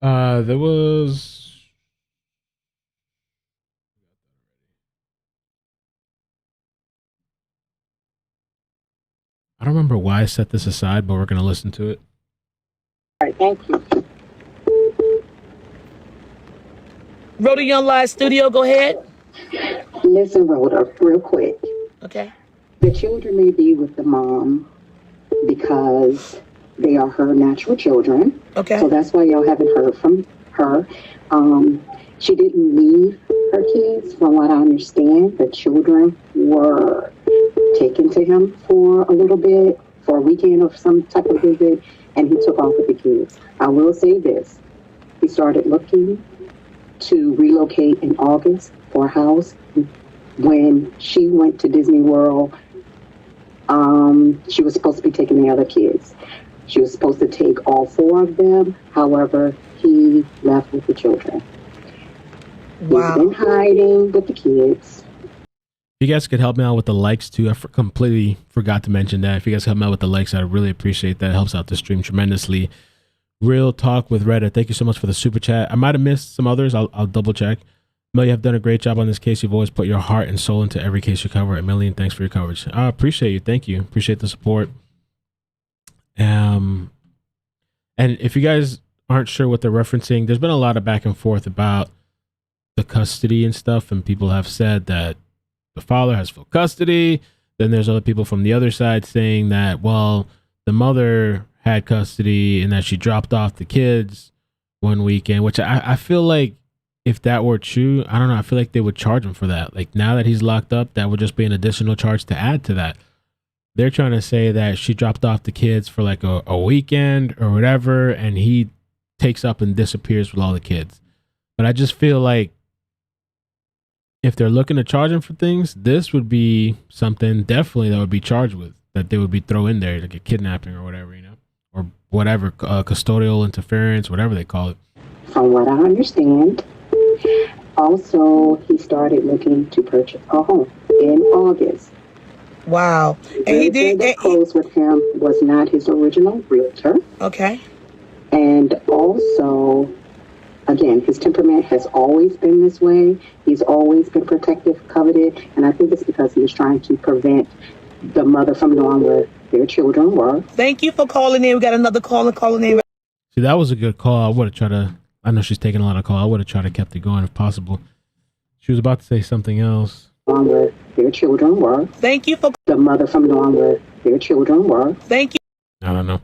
There was. I don't remember why I set this aside, but we're gonna listen to it. All right, thank you. Rhoda Young Live Studio, go ahead. Listen, Rhoda, real quick. Okay. The children may be with the mom because they are her natural children. Okay. So that's why y'all haven't heard from her. She didn't leave her kids, from what I understand. The children were taken to him for a little bit, for a weekend or some type of visit. And he took off with the kids. I will say this. He started looking to relocate in August for a house. When she went to Disney World, she was supposed to be taking the other kids. She was supposed to take all 4 of them. However, he left with the children. Wow. He's been hiding with the kids. If you guys could help me out with the likes too, I completely forgot to mention that. If you guys help me out with the likes, I'd really appreciate that. It helps out the stream tremendously. Real Talk with Rhoda, thank you so much for the super chat. I might have missed some others. I'll double check. Mel, you have done a great job on this case. You've always put your heart and soul into every case you cover. A million thanks for your coverage. I appreciate you. Thank you. Appreciate the support. And if you guys aren't sure what they're referencing, there's been a lot of back and forth about the custody and stuff, and people have said that the father has full custody. Then there's other people from the other side saying that, well, the mother had custody and that she dropped off the kids one weekend, which I feel like if that were true, I don't know, I feel like they would charge him for that. Like now that he's locked up, that would just be an additional charge to add to that. they're trying to say that she dropped off the kids for like a weekend or whatever, and he takes up and disappears with all the kids. But I just feel like if they're looking to charge him for things, this would be something definitely that would be charged with, that they would be throw in there, like a kidnapping or whatever, you know, or whatever, custodial interference, whatever they call it. From what I understand, also he started looking to purchase a home in August. Wow. And he did that closed with him was not his original realtor. Okay. And also, again, his temperament has always been this way. He's always been protective, coveted, and I think it's because he was trying to prevent the mother from knowing where their children were. Thank you for calling in. We got another caller calling in. See, that was a good call. I would have tried to, I know she's taking a lot of calls. I would have tried to kept it going if possible. She was about to say something else. Where their children were. Thank you for the mother from knowing where their children were. Thank you. I don't know.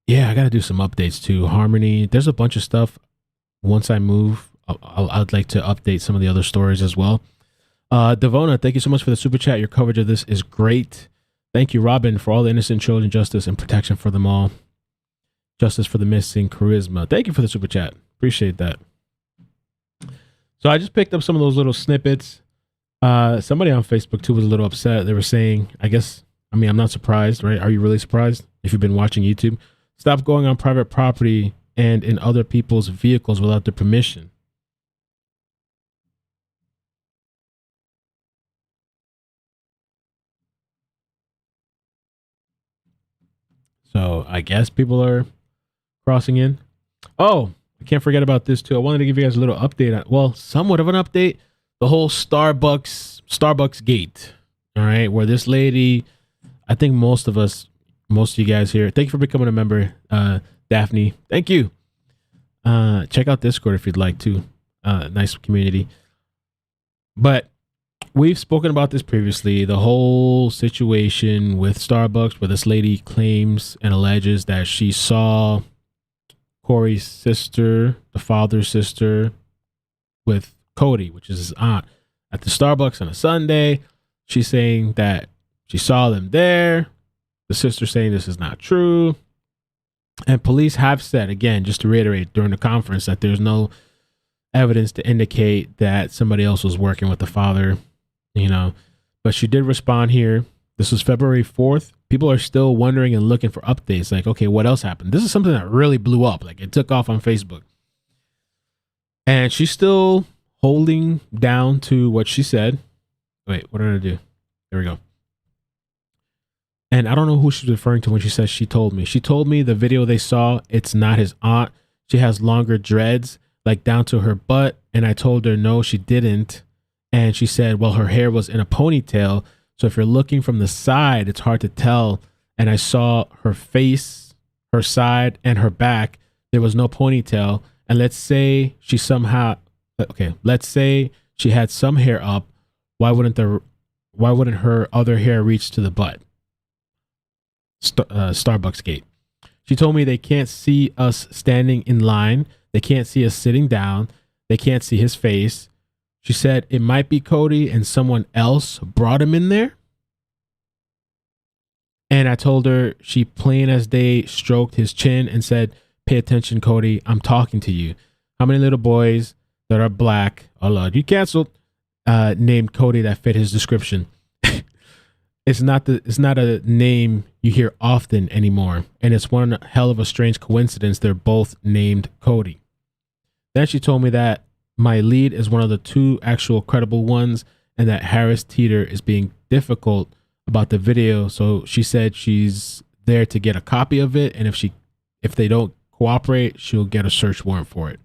Yeah, I got to do some updates too. Harmony, there's a bunch of stuff. Once I move, I'd like to update some of the other stories as well. Devona, thank you so much for the super chat. Your coverage of this is great. Thank you, Robin, for all the innocent children, justice and protection for them all. Justice for the missing, charisma. Thank you for the super chat. Appreciate that. So I just picked up some of those little snippets. Somebody on Facebook too was a little upset. They were saying, I'm not surprised, right? Are you really surprised if you've been watching YouTube? Stop going on private property and in other people's vehicles without their permission. So I guess people are crossing in. Oh, I can't forget about this too. I wanted to give you guys a little update. Well, somewhat of an update. The whole Starbucks gate. All right, where this lady, I think most of you guys here, thank you for becoming a member, Daphne. Thank you. Check out Discord if you'd like to. Nice community. But we've spoken about this previously. The whole situation with Starbucks, where this lady claims and alleges that she saw Cory's sister, the father's sister, with Cody, which is his aunt, at the Starbucks on a Sunday. She's saying that she saw them there. The sister saying this is not true. And police have said, again, just to reiterate during the conference, that there's no evidence to indicate that somebody else was working with the father, you know. But she did respond here. This was February 4th. People are still wondering and looking for updates. Like, okay, what else happened? This is something that really blew up. Like, it took off on Facebook. And she's still holding down to what she said. Wait, what did I do? There we go. And I don't know who she's referring to when she says she told me. She told me the video they saw, it's not his aunt. She has longer dreads, like down to her butt. And I told her, no, she didn't. And she said, well, her hair was in a ponytail. So if you're looking from the side, it's hard to tell. And I saw her face, her side, and her back. There was no ponytail. And let's say she let's say she had some hair up. Why wouldn't her other hair reach to the butt? Starbucks gate. She told me they can't see us standing in line. They can't see us sitting down. They can't see his face. She said it might be Cody and someone else brought him in there. And I told her, she plain as day stroked his chin and said, pay attention, Cody. I'm talking to you. How many little boys that are black, oh Lord, you canceled, named Cody that fit his description? It's not a name you hear often anymore. And it's one hell of a strange coincidence they're both named Cody. Then she told me that my lead is one of the two actual credible ones, and that Harris Teeter is being difficult about the video. So she said she's there to get a copy of it, and if they don't cooperate, she'll get a search warrant for it.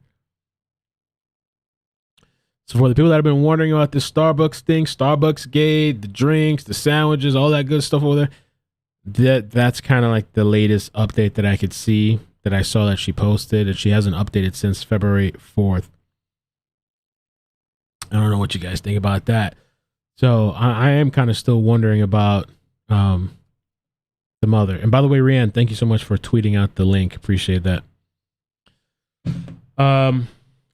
So for the people that have been wondering about this Starbucks thing, Starbucks gate, the drinks, the sandwiches, all that good stuff over there, that's kind of like the latest update that I could see, that I saw that she posted, and she hasn't updated since February 4th. I don't know what you guys think about that. So I am kind of still wondering about the mother. And by the way, Rianne, thank you so much for tweeting out the link. Appreciate that.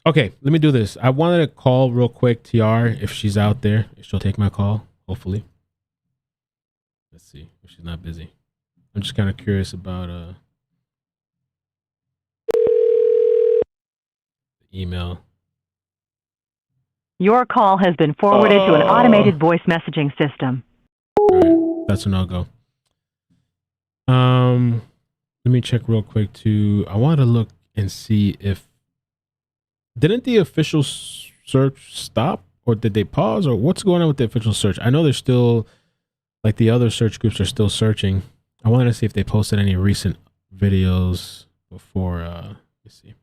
Okay, let me do this. I wanted to call real quick TR if she's out there. She'll take my call, hopefully. Let's see if she's not busy. I'm just kind of curious about the email. Your call has been forwarded to an automated voice messaging system. All right, that's a no-go. Let me check real quick too. I want to look and see if didn't the official search stop, or did they pause, or what's going on with the official search? I know they're still, like the other search groups are still searching. I wanted to see if they posted any recent videos before. Let me see.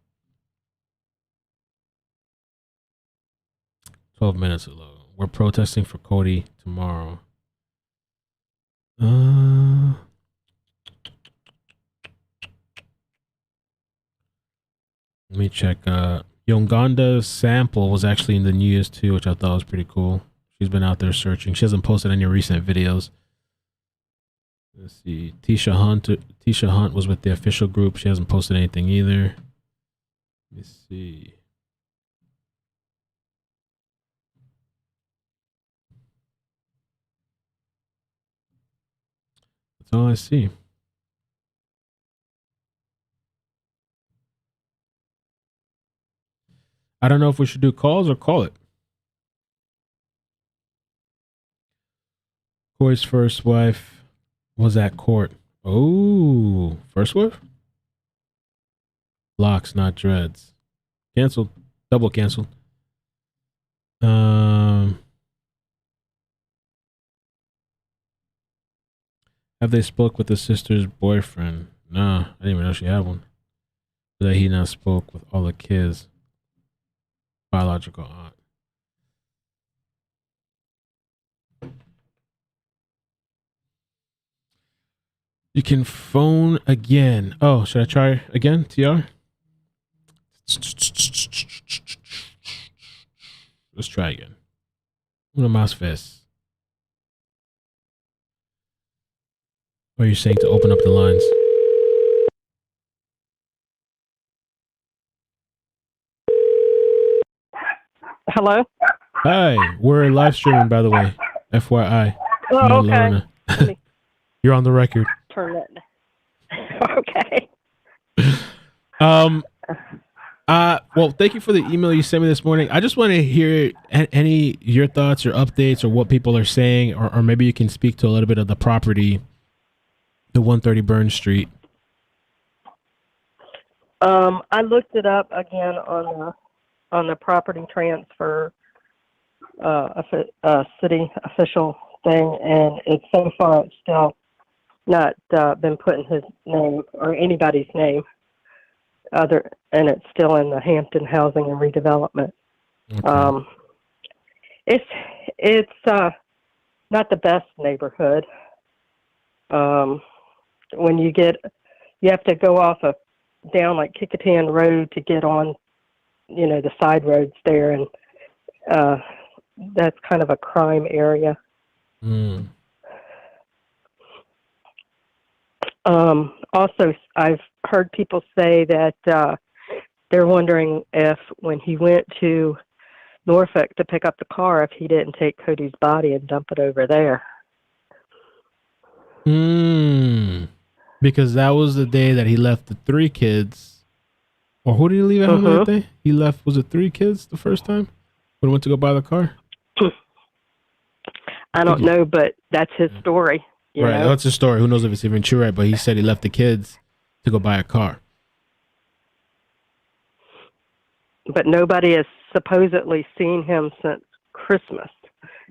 12 minutes ago. We're protesting for Codi tomorrow. Let me check. Yonganda's sample was actually in the news too, which I thought was pretty cool. She's been out there searching. She hasn't posted any recent videos. Let's see. Tisha Hunt was with the official group. She hasn't posted anything either. Let me see. That's all I see. I don't know if we should do calls or call it. Cory's first wife was at court. Oh, first wife? Locks, not dreads. Canceled. Double canceled. Have they spoke with the sister's boyfriend? Nah, I didn't even know she had one. That he now spoke with all the kids. Biological aunt. You can phone again. Oh, should I try again, TR? Let's try again. Una más vez. What are you saying to open up the lines? Hello? Hi, we're live streaming, by the way. FYI. Oh, okay. You're on the record. Turn it. Okay. Well, thank you for the email you sent me this morning. I just want to hear any your thoughts or updates or what people are saying, or maybe you can speak to a little bit of the property, the 130 Burns Street. I looked it up again on the property transfer a city official thing, and it's so far it's still not been put in his name or anybody's name and it's still in the Hampton Housing and Redevelopment. Okay. It's not the best neighborhood. When you have to go off down like Kicketan Road to get on, the side roads there, and that's kind of a crime area. Mm. Also, I've heard people say that they're wondering if when he went to Norfolk to pick up the car, if he didn't take Cody's body and dump it over there. Because that was the day that he left the 3 kids. Or who did he leave at home that day? He left, was it 3 kids the first time when he went to go buy the car? I don't know, but that's his story. Right, that's his story. Who knows if it's even true, right? But he said he left the kids to go buy a car. But nobody has supposedly seen him since Christmas,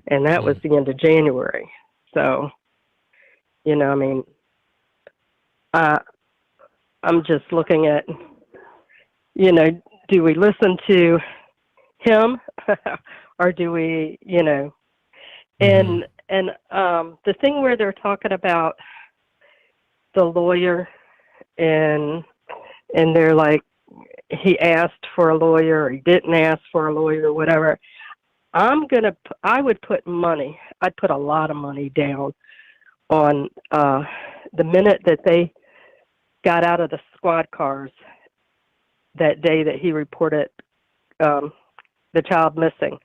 and that was the end of January. So, I'm just looking at, do we listen to him or do we, and the thing where they're talking about the lawyer and they're like, he asked for a lawyer or he didn't ask for a lawyer or whatever. I would put money. I'd put a lot of money down on the minute that they got out of the squad cars that day that he reported the child missing.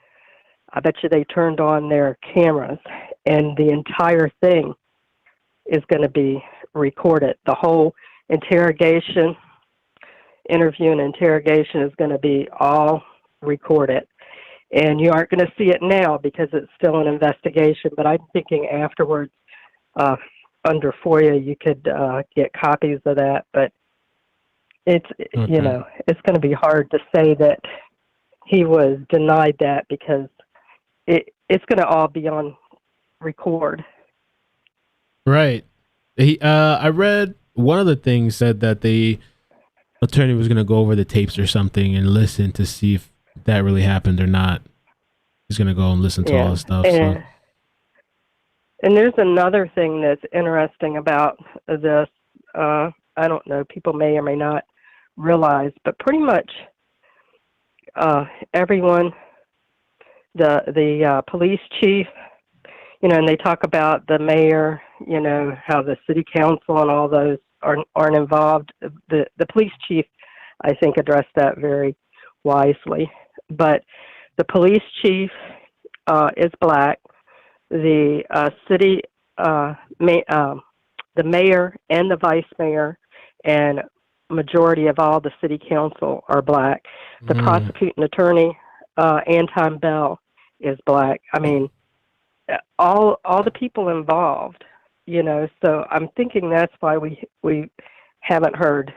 I bet you they turned on their cameras and the entire thing is going to be recorded. The whole interview and interrogation is going to be all recorded. And you aren't going to see it now because it's still an investigation, but I'm thinking afterwards, under FOIA, you could get copies of that. But it's, you know, it's going to be hard to say that he was denied that because it's going to all be on record. Right. I read one of the things said that the attorney was going to go over the tapes or something and listen to see if that really happened or not. He's going to go and listen to all the stuff. And there's another thing that's interesting about this. I don't know, people may or may not realize, but pretty much everyone, the police chief, you know, and they talk about the mayor, you know, how the city council and all those aren't involved. The police chief, I think, addressed that very wisely. But the police chief is black. The city, the mayor and the vice mayor and majority of all the city council are black. The prosecuting attorney, Anton Bell, is black. I mean, all the people involved, you know. So I'm thinking that's why we haven't heard,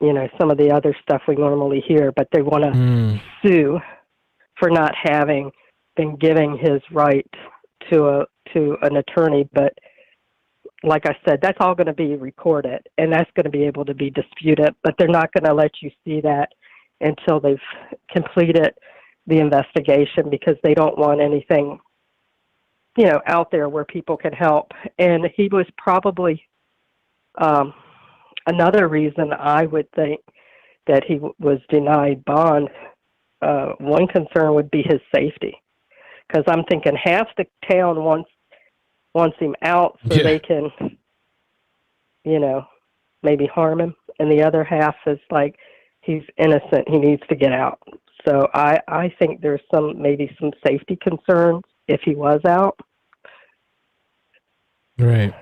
you know, some of the other stuff we normally hear. But they want to sue for not having been giving his right to an attorney. But like I said, that's all going to be recorded, and that's going to be able to be disputed. But they're not going to let you see that until they've completed the investigation, because they don't want anything, you know, out there where people can help. And he was probably another reason I would think that he was denied bond. One concern would be his safety, because I'm thinking half the town wants him out so they can, you know, maybe harm him, and the other half is like, he's innocent, he needs to get out. So I think there's maybe some safety concerns if he was out. Right.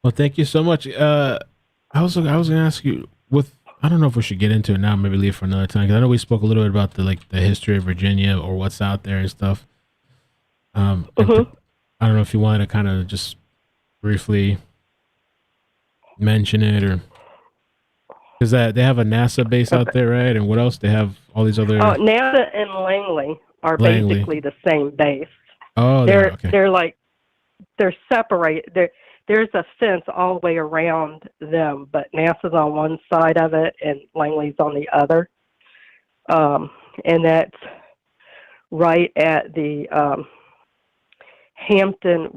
Well, thank you so much. I was going to ask you, I don't know if we should get into it now, maybe leave for another time, because I know we spoke a little bit about the history of Virginia or what's out there and stuff. I don't know if you wanted to kind of just briefly mention it, or because they have a NASA base out there, right? And what else? They have all these other. NASA and Langley are basically the same base. Oh, they're like, they're separated. There's a fence all the way around them, but NASA's on one side of it and Langley's on the other. And that's right at the Hampton,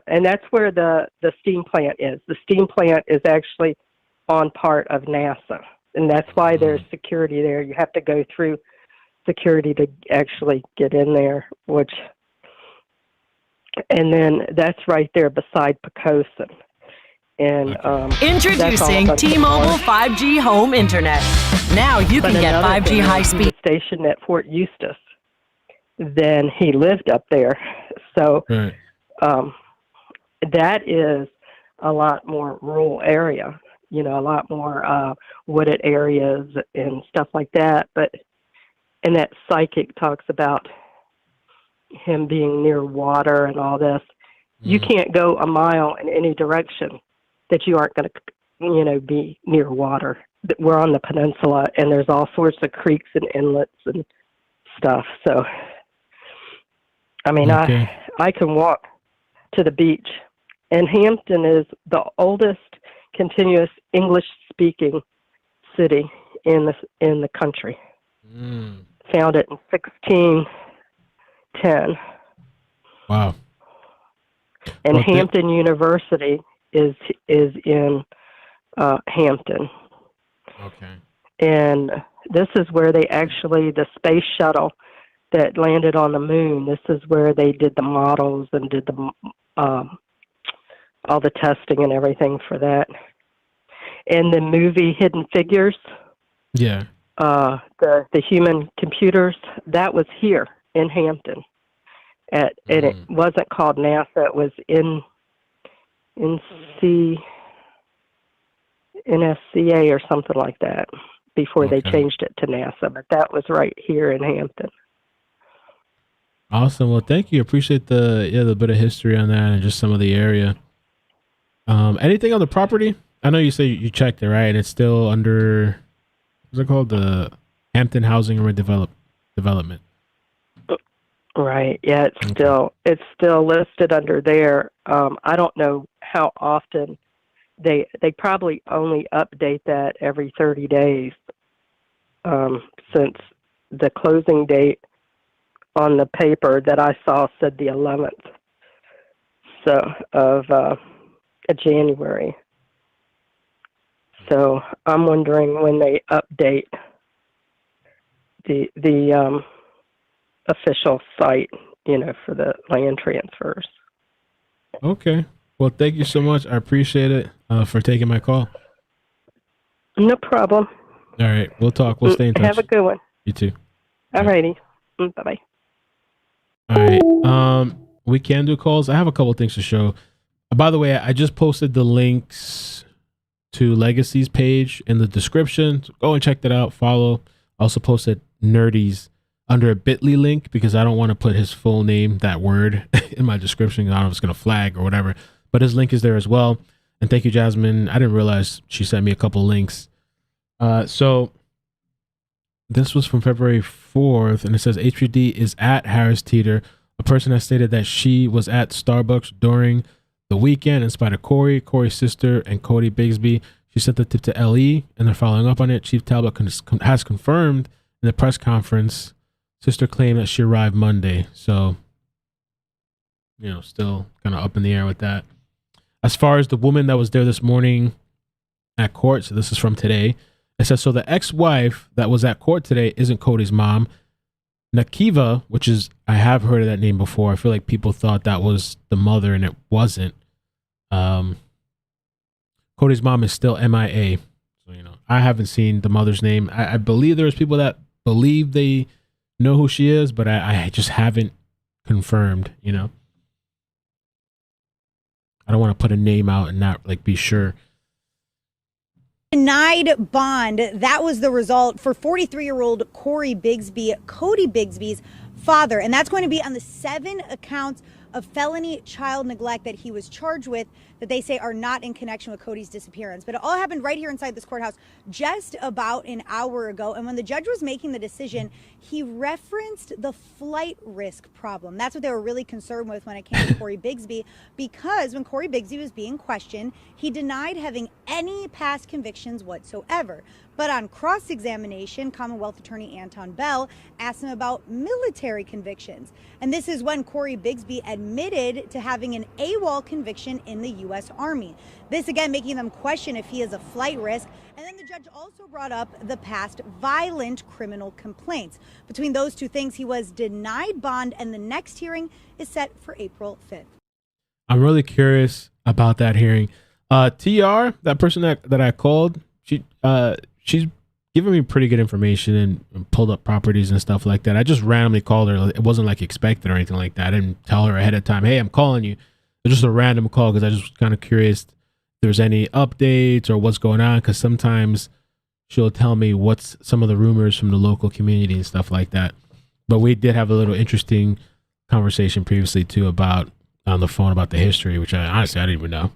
and that's where the steam plant is. The steam plant is actually on part of NASA, and that's why there's security there. You have to go through security to actually get in there, and then that's right there beside Pocosin. And introducing T-Mobile 5G Home Internet. Now you can get 5G high speed. Station at Fort Eustis. Then he lived up there, so that is a lot more rural area. You know, a lot more wooded areas and stuff like that. And that psychic talks about him being near water and all this. You can't go a mile in any direction that you aren't going to, you know, be near water. We're on the peninsula, and there's all sorts of creeks and inlets and stuff. So, I mean, I can walk to the beach. And Hampton is the oldest continuous English-speaking city in the country. Founded in 1610. Wow. And Hampton University is in Hampton. Okay. And this is where the space shuttle that landed on the moon, this is where they did the models and did the all the testing and everything for that. And the movie Hidden Figures, the human computers, that was here in Hampton. and it wasn't called NASA. It was NSCA or something like that before they changed it to NASA. But that was right here in Hampton. Awesome. Well, thank you. Appreciate the bit of history on that and just some of the area. Anything on the property? I know you say you checked it, right? It's still under, what's it called? The Hampton Housing and Development. Right. Yeah, it's still listed under there. I don't know how often they probably only update that every 30 days. Since the closing date on the paper that I saw said the 11th of January. So I'm wondering when they update the official site, for the land transfers. Okay. Well, thank you so much. I appreciate it for taking my call. No problem. All right. We'll talk. We'll stay in touch. Have a good one. You too. All righty. Bye-bye. All right. We can do calls. I have a couple things to show. By the way, I just posted the links to Legacy's page in the description. So go and check that out. Follow. I also posted Nerdy's under a bit.ly link because I don't want to put his full name, that word, in my description. I don't know if it's going to flag or whatever. But his link is there as well. And thank you, Jasmine. I didn't realize she sent me a couple links. So this was from February 4th, and it says HPD is at Harris Teeter. A person has stated that she was at Starbucks during the weekend and spotted Cory's sister, and Codi Bigsby. She sent the tip to LE, and they're following up on it. Chief Talbot has confirmed in the press conference. Sister claimed that she arrived Monday. So, still kind of up in the air with that. As far as the woman that was there this morning at court, so this is from today. It says, so the ex-wife that was at court today isn't Cody's mom. Nakiva, which is, I have heard of that name before. I feel like people thought that was the mother and it wasn't. Cody's mom is still MIA. So, I haven't seen the mother's name. I believe there's people that believe they know who she is, but I just haven't confirmed, I don't want to put a name out and not be sure. Denied bond. That was the result for 43-year-old Cory Bigsby, Codi Bigsby's father. And that's going to be on the 7 accounts of felony child neglect that he was charged with that they say are not in connection with Cody's disappearance. But it all happened right here inside this courthouse just about an hour ago. And when the judge was making the decision, he referenced the flight risk problem. That's what they were really concerned with when it came to Cory Bigsby, because when Cory Bigsby was being questioned, he denied having any past convictions whatsoever. But on cross-examination, Commonwealth Attorney Anton Bell asked him about military convictions. And this is when Cory Bigsby admitted to having an AWOL conviction in the U.S. Army. This again making them question if he is a flight risk. And then the judge also brought up the past violent criminal complaints. Between those two things, he was denied bond, and the next hearing is set for April 5th. I'm really curious about that hearing. TR, that person that I called, she's given me pretty good information and pulled up properties and stuff like that. I just randomly called her. It wasn't expected or anything like that. I didn't tell her ahead of time, hey, I'm calling you. It was just a random call because I just was kind of curious if there's any updates or what's going on, because sometimes she'll tell me what's some of the rumors from the local community and stuff like that. But we did have a little interesting conversation previously too about on the phone about the history, which I didn't even know.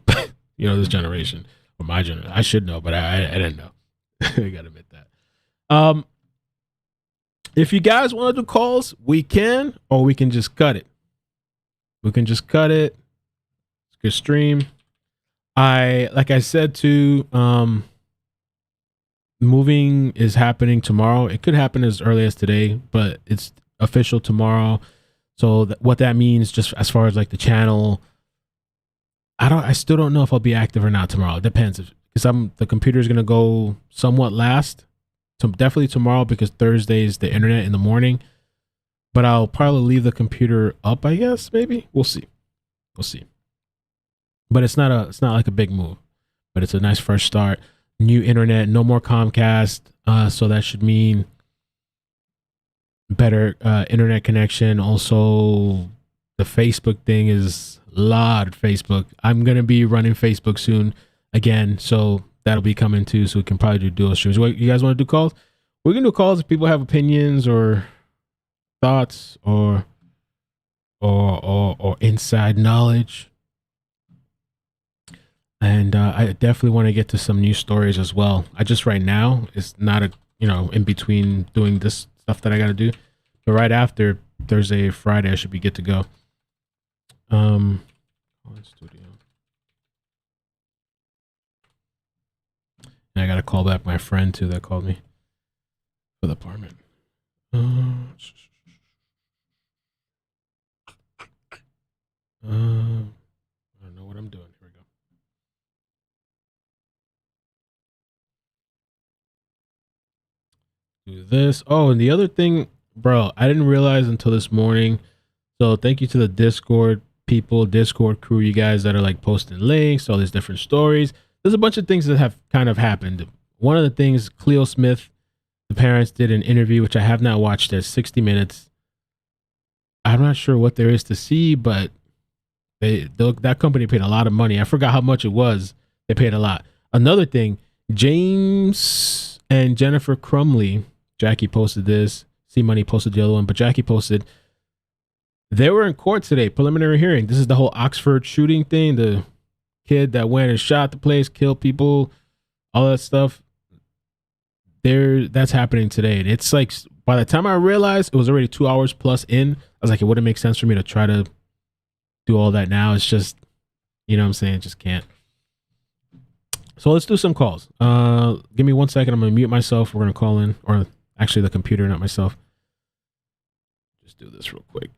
This generation or my generation, I should know, but I didn't know. I gotta admit that. If you guys want to do calls, we can, or we can just cut it. We can just cut it. It's a good stream. Like I said too, moving is happening tomorrow. It could happen as early as today, but it's official tomorrow. So what that means, just as far as the channel, I still don't know if I'll be active or not tomorrow. It depends. Because the computer is going to go somewhat last. So definitely tomorrow, because Thursday is the internet in the morning. But I'll probably leave the computer up, I guess, maybe. We'll see. But it's not a big move. But it's a nice fresh start. New internet, no more Comcast. So that should mean better internet connection. Also, The Facebook thing is a lot of Facebook. I'm going to be running Facebook soon again, so that'll be coming too, so we can probably do dual streams. What, you guys want to do calls? We can do calls if people have opinions or thoughts or inside knowledge. And I definitely want to get to some news stories as well. I just right now, it's not a, in between doing this stuff that I got to do. But right after Thursday, Friday, I should be good to go. Studio. And I got to call back my friend too that called me for the apartment. I don't know what I'm doing. Here we go. Do this. Oh, and the other thing, bro, I didn't realize until this morning. So thank you to the Discord people, Discord crew, you guys that are like posting links, all these different stories. There's a bunch of things that have kind of happened. One of the things, Cleo Smith, the parents did an interview, which I have not watched at 60 minutes. I'm not sure what there is to see, but that company paid a lot of money. I forgot how much it was. They paid a lot. Another thing, James and Jennifer Crumley, Jackie posted this. C-Money posted the other one, but Jackie posted, they were in court today, preliminary hearing. This is the whole Oxford shooting thing. The kid that went and shot the place, killed people, all that stuff. That's happening today. And it's like, by the time I realized it was already 2 hours plus in, I was like, it wouldn't make sense for me to try to do all that now. It's just, you know what I'm saying? Just can't. So let's do some calls. Give me 1 second. I'm going to mute myself. We're going to call in, or actually the computer, not myself. Just do this real quick.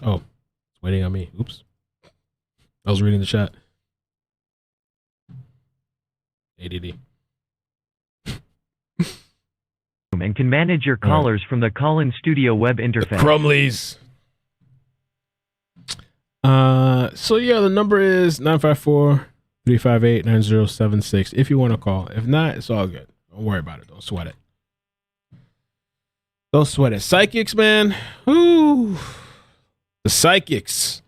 Oh, it's waiting on me. Oops. I was reading the chat. ADD. And can manage your callers from the call-in studio web interface. Crumleys. So yeah, the number is 954-358-9076 if you want to call. If not, it's all good. Don't worry about it. Don't sweat it. Don't sweat it. Psychics, man. Whoo. The psychics.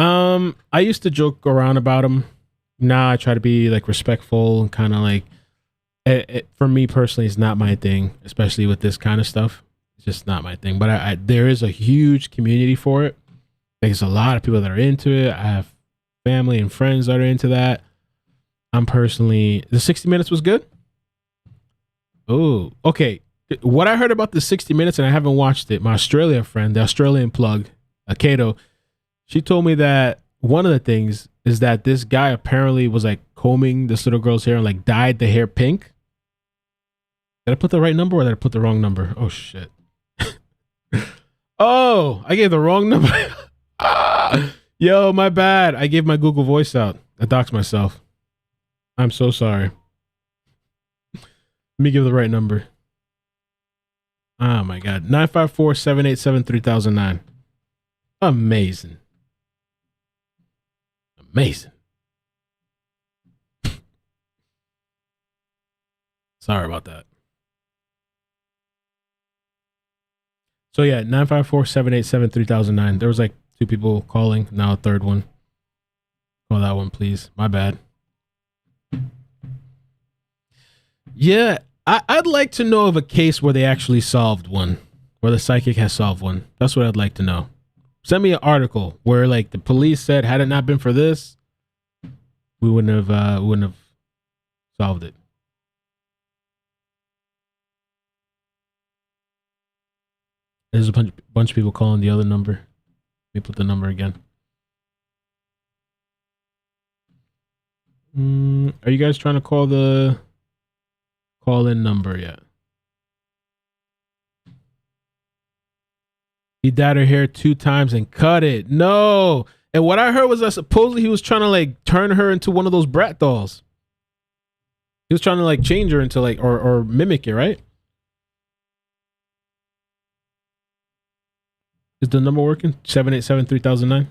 I used to joke around about them. Now I try to be like respectful and kind of like, for me personally, it's not my thing, especially with this kind of stuff. It's just not my thing. But there is a huge community for it. There's a lot of people that are into it. I have family and friends that are into that. I'm personally, the 60 Minutes was good. Oh, okay. What I heard about the 60 Minutes, and I haven't watched it, my Australia friend, the Australian plug, Kato, she told me that one of the things is that this guy apparently was like combing this little girl's hair and like dyed the hair pink. Did I put the right number or did I put the wrong number? Oh, shit. Oh, I gave the wrong number. Yo, my bad. I gave my Google Voice out. I doxed myself. I'm so sorry. Let me give the right number. Oh my God. 954-787-3009. Amazing. Amazing. Sorry about that. So yeah, 954-787-3009. There was like 2 people calling. Now a third one. Call that one, please. My bad. Yeah, I'd like to know of a case where they actually solved one, where the psychic has solved one. That's what I'd like to know. Send me an article where like the police said, had it not been for this, we wouldn't have solved it. There's a bunch of people calling the other number. Let me put the number again. Are you guys trying to call the call-in number yet? He dyed her hair 2 times and cut it. No. And what I heard was that supposedly he was trying to like turn her into one of those brat dolls. He was trying to like change her into like, or mimic it, right? Is the number working? 787-3009?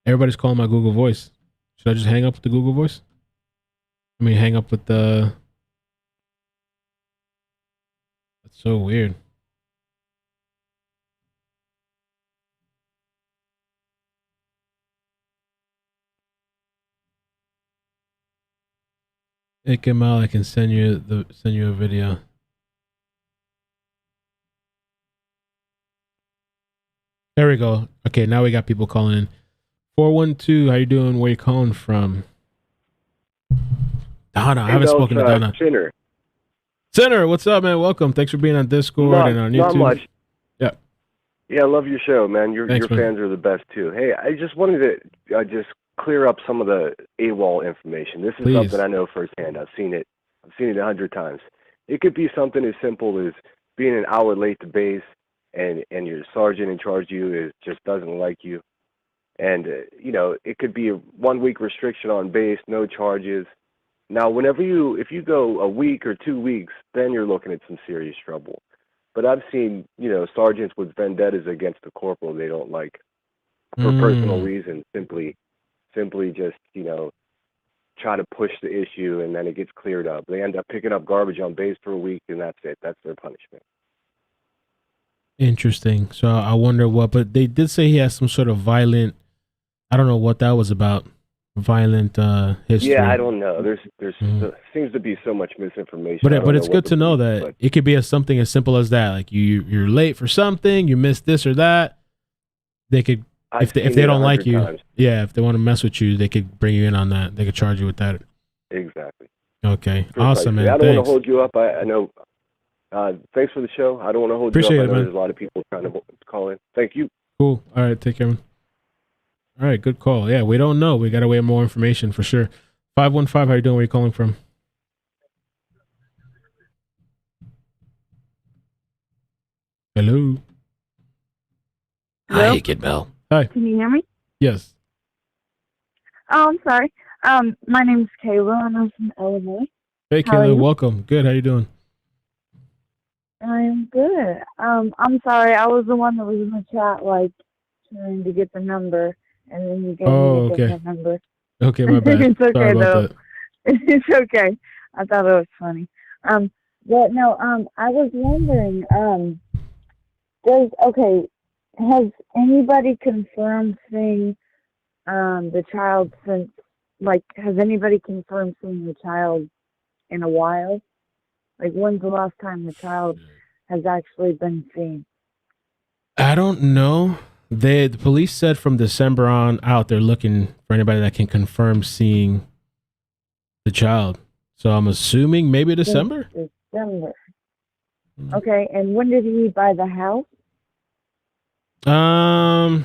Everybody's calling my Google Voice. Should I just hang up with the Google Voice? I mean, hang up with the... That's so weird. iCkEdMeL, I can send you a video. There we go. Okay, now we got people calling in. 412, how you doing? Where you calling from? Donna, I haven't spoken to Donna. Sinner, what's up, man? Welcome. Thanks for being on Discord and on YouTube. Not much. Yeah. Yeah, I love your show, man. Your Thanks, man. fans are the best too. Hey, I just wanted to just clear up some of the AWOL information. This is Please. something I know firsthand. I've seen it 100 times. It could be something as simple as being an hour late to base, and your sergeant in charge of you just doesn't like you, and it could be a 1 week restriction on base, no charges. Now, if you go a week or 2 weeks, then you're looking at some serious trouble. But I've seen, sergeants with vendettas against the corporal they don't like for personal reasons, simply just, try to push the issue, and then it gets cleared up. They end up picking up garbage on base for a week, and that's it. That's their punishment. Interesting. So I wonder but they did say he has some sort of violent, I don't know what that was about, violent history. Yeah, I don't know. There's seems to be so much misinformation. But it's good to know that it could be something as simple as that. Like you're late for something, you missed this or that. They could, if they don't like you, if they want to mess with you, they could bring you in on that. They could charge you with that. Exactly. Okay. Awesome, man. I don't want Thanks. to hold you up. I know. Thanks for the show. I don't want to hold Appreciate you up. it, I know man. there's a lot of people trying to call in. Thank you. Cool. All right. Take care, man. All right. Good call. Yeah, we don't know. We got to wait more information for sure. 515, how you doing? Where you calling from? Hello. Hello? Hi, iCkEdMeL. Hi. Can you hear me? Yes. Oh, I'm sorry. My name's Kayla, and I'm from Illinois. Hey, How are Kayla. you? Welcome. Good. How you doing? I'm good. I'm sorry. I was the one that was in the chat, trying to get the number, and then you gave me a different number. Okay, my bad. It's okay, Sorry about though. that. It's okay. I thought it was funny. But no, I was wondering, has anybody confirmed seeing the child since, has anybody confirmed seeing the child in a while? When's the last time the child has actually been seen? I don't know. The police said from December on out, they're looking for anybody that can confirm seeing the child. So I'm assuming maybe December. December. Okay, and when did he buy the house? I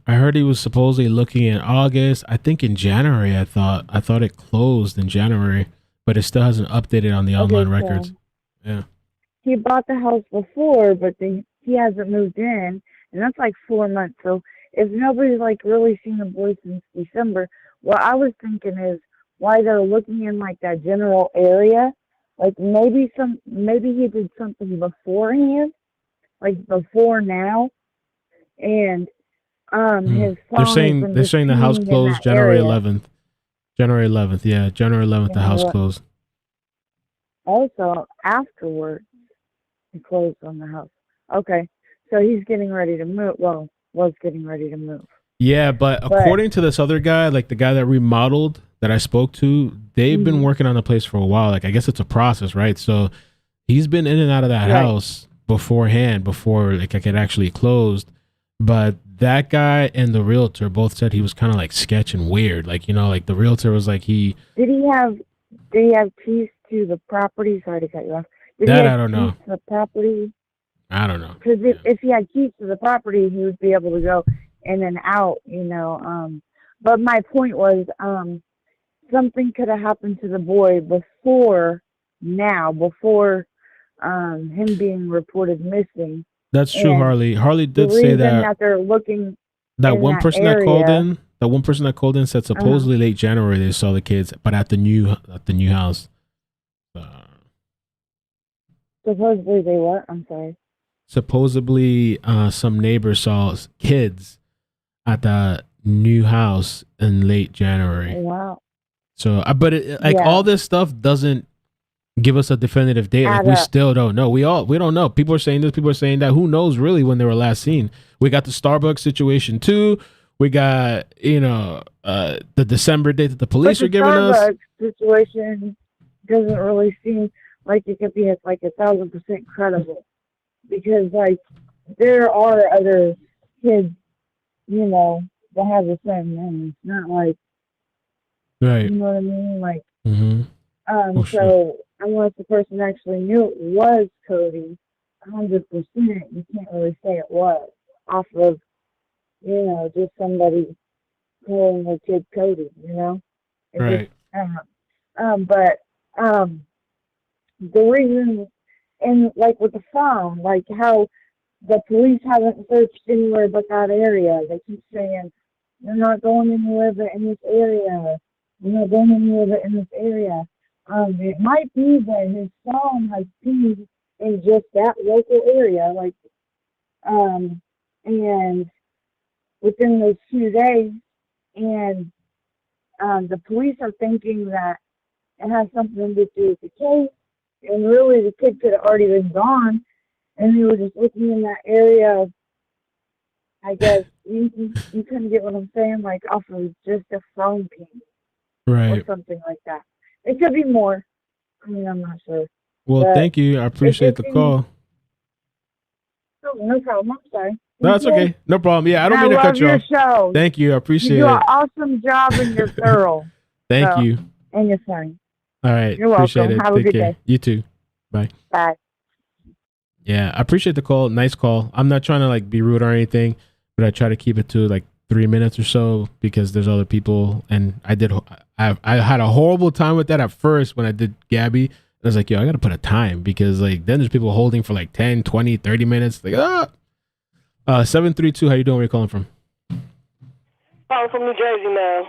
heard he was supposedly looking in August. I think in January. I thought it closed in January, but it still hasn't updated on the online records. Yeah. He bought the house before, but he hasn't moved in, and that's 4 months. So if nobody's really seen the boy since December, what I was thinking is why they're looking in that general area. Maybe he did something beforehand, before now, and his phone they're saying the house closed January 11th. January 11th, yeah, January 11th, the house closed. Also, afterwards, he closed on the house. Okay, so he's getting ready to move. Well, was getting ready to move. Yeah, but according to this other guy, the guy that remodeled that I spoke to, they've been working on the place for a while. I guess it's a process, right? So he's been in and out of that house beforehand, before it actually closed. But that guy and the realtor both said he was kind of sketch and weird. The realtor was Did he have keys to the property? Sorry to cut you off. I don't know. To the property? I don't know. Because if he had keys to the property, he would be able to go in and out, But my point was, something could have happened to the boy before him being reported missing. That's true, And Harley. Harley did the say reason that they're looking that in one that person area, that called in, said supposedly late January they saw the kids, but at the new house. Supposedly they what? I'm sorry. Supposedly, some neighbors saw kids at the new house in late January. Wow. So, but all this stuff doesn't give us a definitive date. Like we still don't know. We don't know. People are saying this. People are saying that. Who knows really when they were last seen? We got the Starbucks situation too. We got the December date that the police are giving us. The Starbucks situation doesn't really seem like it could be like 1,000% credible, because like there are other kids, that have the same name. It's not like, right. You know what I mean? Like, Oh, so sure. unless the person actually knew it was Cody, 100%, you can't really say it was off of, just somebody calling their kid Cody, It's Right. just, I don't know. But the reason, and like with the phone, like how the police haven't searched anywhere but that area. They keep saying, they're not going anywhere but in this area. We're not going anywhere but in this area. It might be that his phone has pinged in just that local area, like, and within those 2 days, and the police are thinking that it has something to do with the case, and really the kid could have already been gone, and they were just looking in that area. I guess you couldn't get what I'm saying, like off of just a phone ping, Right. or something like that. It could be more. I mean, I'm not sure. Well, But thank you. I appreciate the call. Oh, no problem. I'm sorry. No, that's okay. No problem. Yeah, I don't I mean to love cut you your off. show. Thank you. I appreciate You do it. an awesome job, and you're thorough. Thank you. And you're funny. All right. You're Appreciate welcome. it. Have a Take good care. day. You too. Bye. Bye. Yeah, I appreciate the call. Nice call. I'm not trying to like be rude or anything, but I try to keep it to like 3 minutes or so because there's other people, and I had a horrible time with that at first when I did Gabby. I was like, yo, I got to put a time because like then there's people holding for like 10, 20, 30 minutes. Like, 732, how you doing? Where you calling from? Calling from New Jersey now.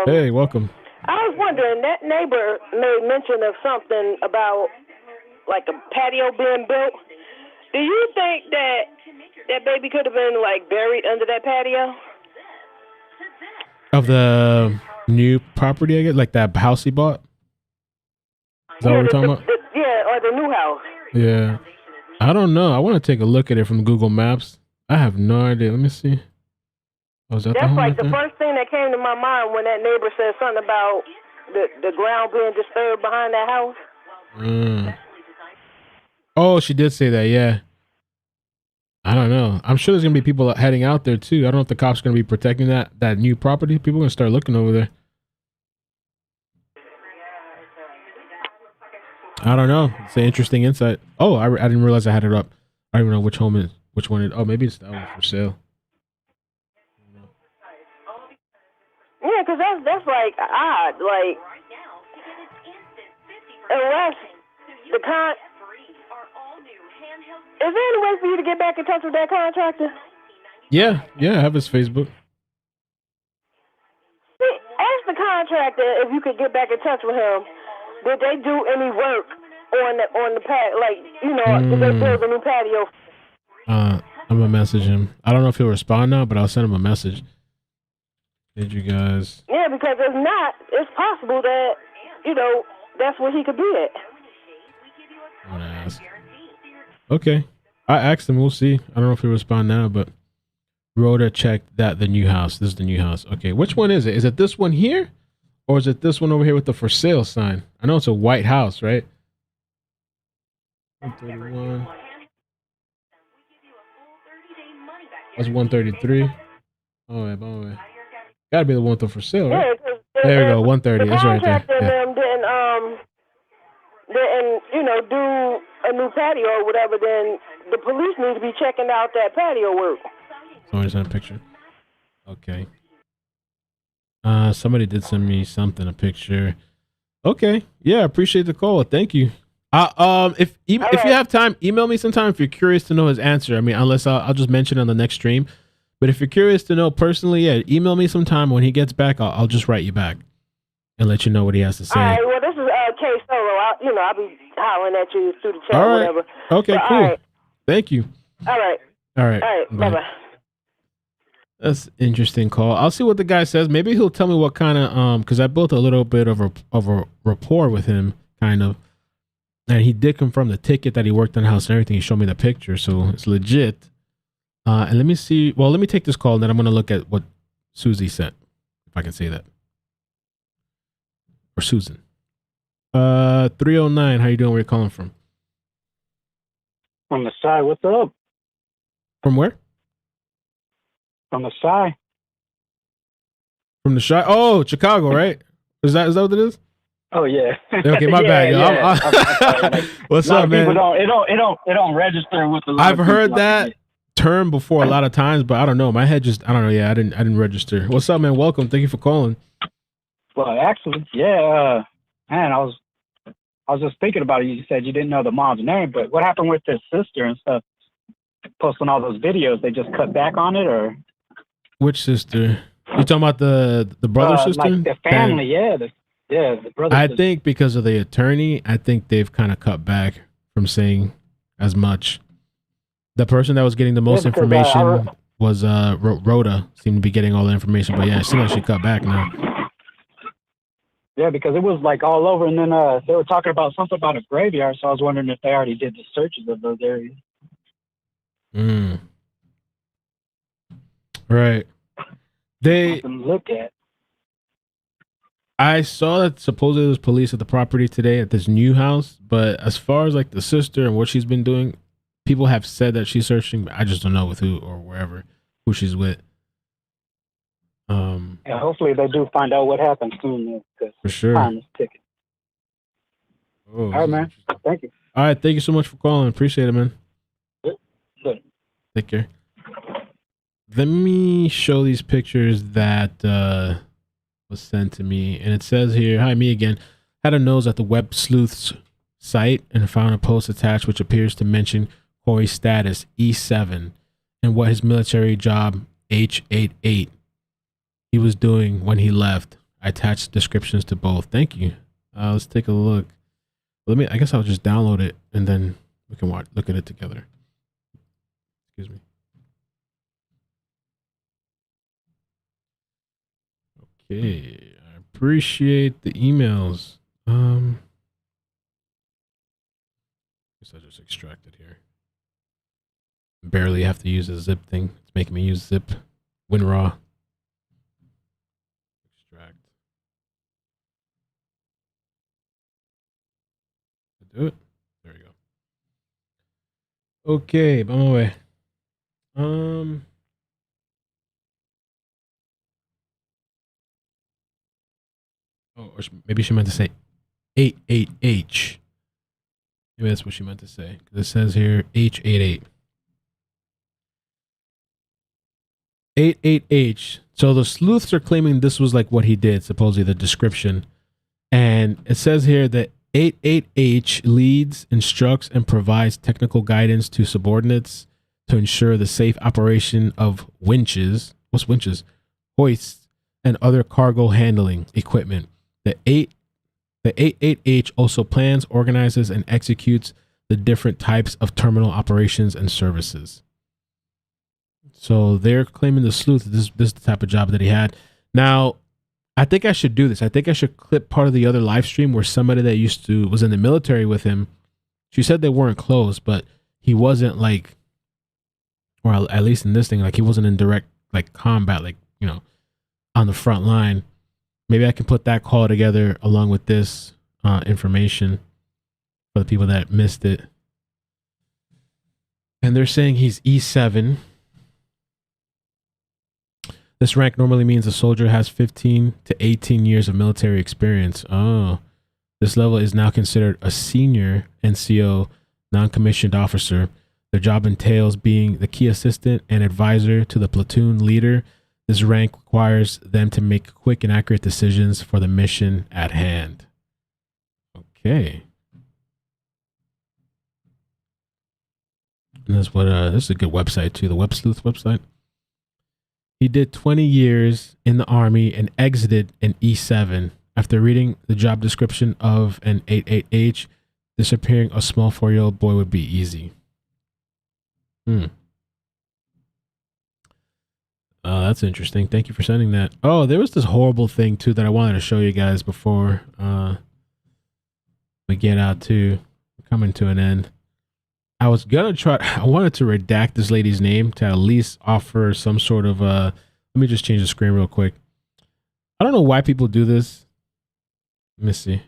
Hey, welcome. I was wondering, that neighbor made mention of something about like a patio being built. Do you think that baby could have been like buried under that patio? Of the new property, I guess, like that house he bought? Is that what we're talking about? Yeah, or the new house. Yeah. I don't know. I want to take a look at it from Google Maps. I have no idea. Let me see. Oh, is that the That's home like right the there? first thing that came to my mind when that neighbor said something about the ground being disturbed behind that house. Oh, she did say that, yeah. I don't know. I'm sure there's going to be people heading out there too. I don't know if the cops are going to be protecting that new property. People are going to start looking over there. I don't know. It's an interesting insight. Oh, I didn't realize I had it up. I don't even know which one it. Oh, maybe it's that one for sale. Yeah, because that's like odd. Like, unless the is there any way for you to get back in touch with that contractor? Yeah, I have his Facebook. See, ask the contractor if you could get back in touch with him. Did they do any work on the pad? Like, did they build a new patio? I'm gonna message him. I don't know if he'll respond now, but I'll send him a message. Did you guys? Yeah, because if not, it's possible that that's where he could be at. I'm gonna ask. Okay, I asked him. We'll see. I don't know if he'll respond now, but Rhoda checked that the new house. This is the new house. Okay, which one is it? Is it this one here, or is it this one over here with the for sale sign? I know it's a white house, right? 131. That's 133. Oh wait. Gotta be the one with the for sale, right? Yeah, there we go. 130. That's right there. The Yeah. them didn't do a new patio or whatever. Then the police need to be checking out that patio work. Somebody sent a picture. Okay. Somebody did send me a picture. Okay. Yeah, I appreciate the call. Thank you. If you have time, email me sometime if you're curious to know his answer. I mean, unless I'll just mention it on the next stream. But if you're curious to know personally, yeah, email me sometime. When he gets back, I'll just write you back and let you know what he has to say. All right. Well, this is K Solo. I'll be hollering at you through the chat All or right. whatever. Okay, But, cool. all right. Thank you. All right. All right. All right. Bye bye. That's an interesting call. I'll see what the guy says. Maybe he'll tell me what kind of because I built a little bit of a rapport with him, kind of, and he did confirm the ticket that he worked on the house and everything. He showed me the picture, so it's legit. And let me see. Well, let me take this call, and then I'm gonna look at what Susie sent, if I can say that, or Susan. 309. How you doing? Where you calling from? From the side. What's up? From where? From the side. From the Chi. Oh, Chicago, right? Is that what it is? Oh yeah. Okay, my bad. Yo. Yeah. What's up, man? People it don't register with the. I've heard that term before a lot of times, but I don't know. My head just I don't know. Yeah, I didn't register. What's up, man? Welcome. Thank you for calling. Well, actually, yeah, man, I was just thinking about it. You said you didn't know the mom's name, but what happened with his sister and stuff? Posting all those videos, they just cut back on it, or which sister? You talking about the brother sister? Like the family, the brother. I think because of the attorney, I think they've kind of cut back from saying as much. The person that was getting the most information was Rhoda. Seemed to be getting all the information, but yeah, it seems like she cut back now. Yeah, because it was like all over, and then they were talking about something about a graveyard. So I was wondering if they already did the searches of those areas. Right. They look at. I saw that supposedly there's police at the property today at this new house, but as far as like the sister and what she's been doing, people have said that she's searching, but I just don't know with who or wherever who she's with. Yeah, hopefully they do find out what happened soon. For sure. Time is ticking. Oh, all right, man. Thank you. All right, thank you so much for calling. Appreciate it, man. Good. Take care. Let me show these pictures that was sent to me. And it says here, hi, me again. Had a nose at the Web Sleuth's site and found a post attached which appears to mention Cory's status, E7, and what his military job, H88, he was doing when he left. I attached descriptions to both. Thank you. Let's take a look. I guess I'll just download it and then we can look at it together. Excuse me. Okay, I appreciate the emails. Guess I just extracted here. Barely have to use a zip thing. It's making me use zip. WinRAR. Extract. Do it. There we go. Okay, on my way. Or maybe she meant to say 88H. Maybe that's what she meant to say. Because it says here H88. 88H. So the sleuths are claiming this was like what he did, supposedly the description. And it says here that 88H leads, instructs, and provides technical guidance to subordinates to ensure the safe operation of winches. What's winches? Hoists and other cargo handling equipment. The 88H also plans, organizes, and executes the different types of terminal operations and services. So they're claiming the sleuth, this is the type of job that he had. Now, I think I should do this. I think I should clip part of the other live stream where somebody that was in the military with him. She said they weren't close, but he wasn't like, or at least in this thing, like he wasn't in direct like combat, like, you know, on the front line. Maybe I can put that call together along with this information for the people that missed it. And they're saying he's E7. This rank normally means a soldier has 15 to 18 years of military experience. Oh, this level is now considered a senior NCO, non-commissioned officer. Their job entails being the key assistant and advisor to the platoon leader. This rank requires them to make quick and accurate decisions for the mission at hand. Okay. And that's what this is a good website too, the Web Sleuth website. He did 20 years in the Army and exited in E7. After reading the job description of an 88H, disappearing a small 4-year-old boy would be easy. Oh, that's interesting. Thank you for sending that. Oh, there was this horrible thing too that I wanted to show you guys before we get out to coming to an end. I wanted to redact this lady's name to at least offer some sort of let me just change the screen real quick. I don't know why people do this. Let me see.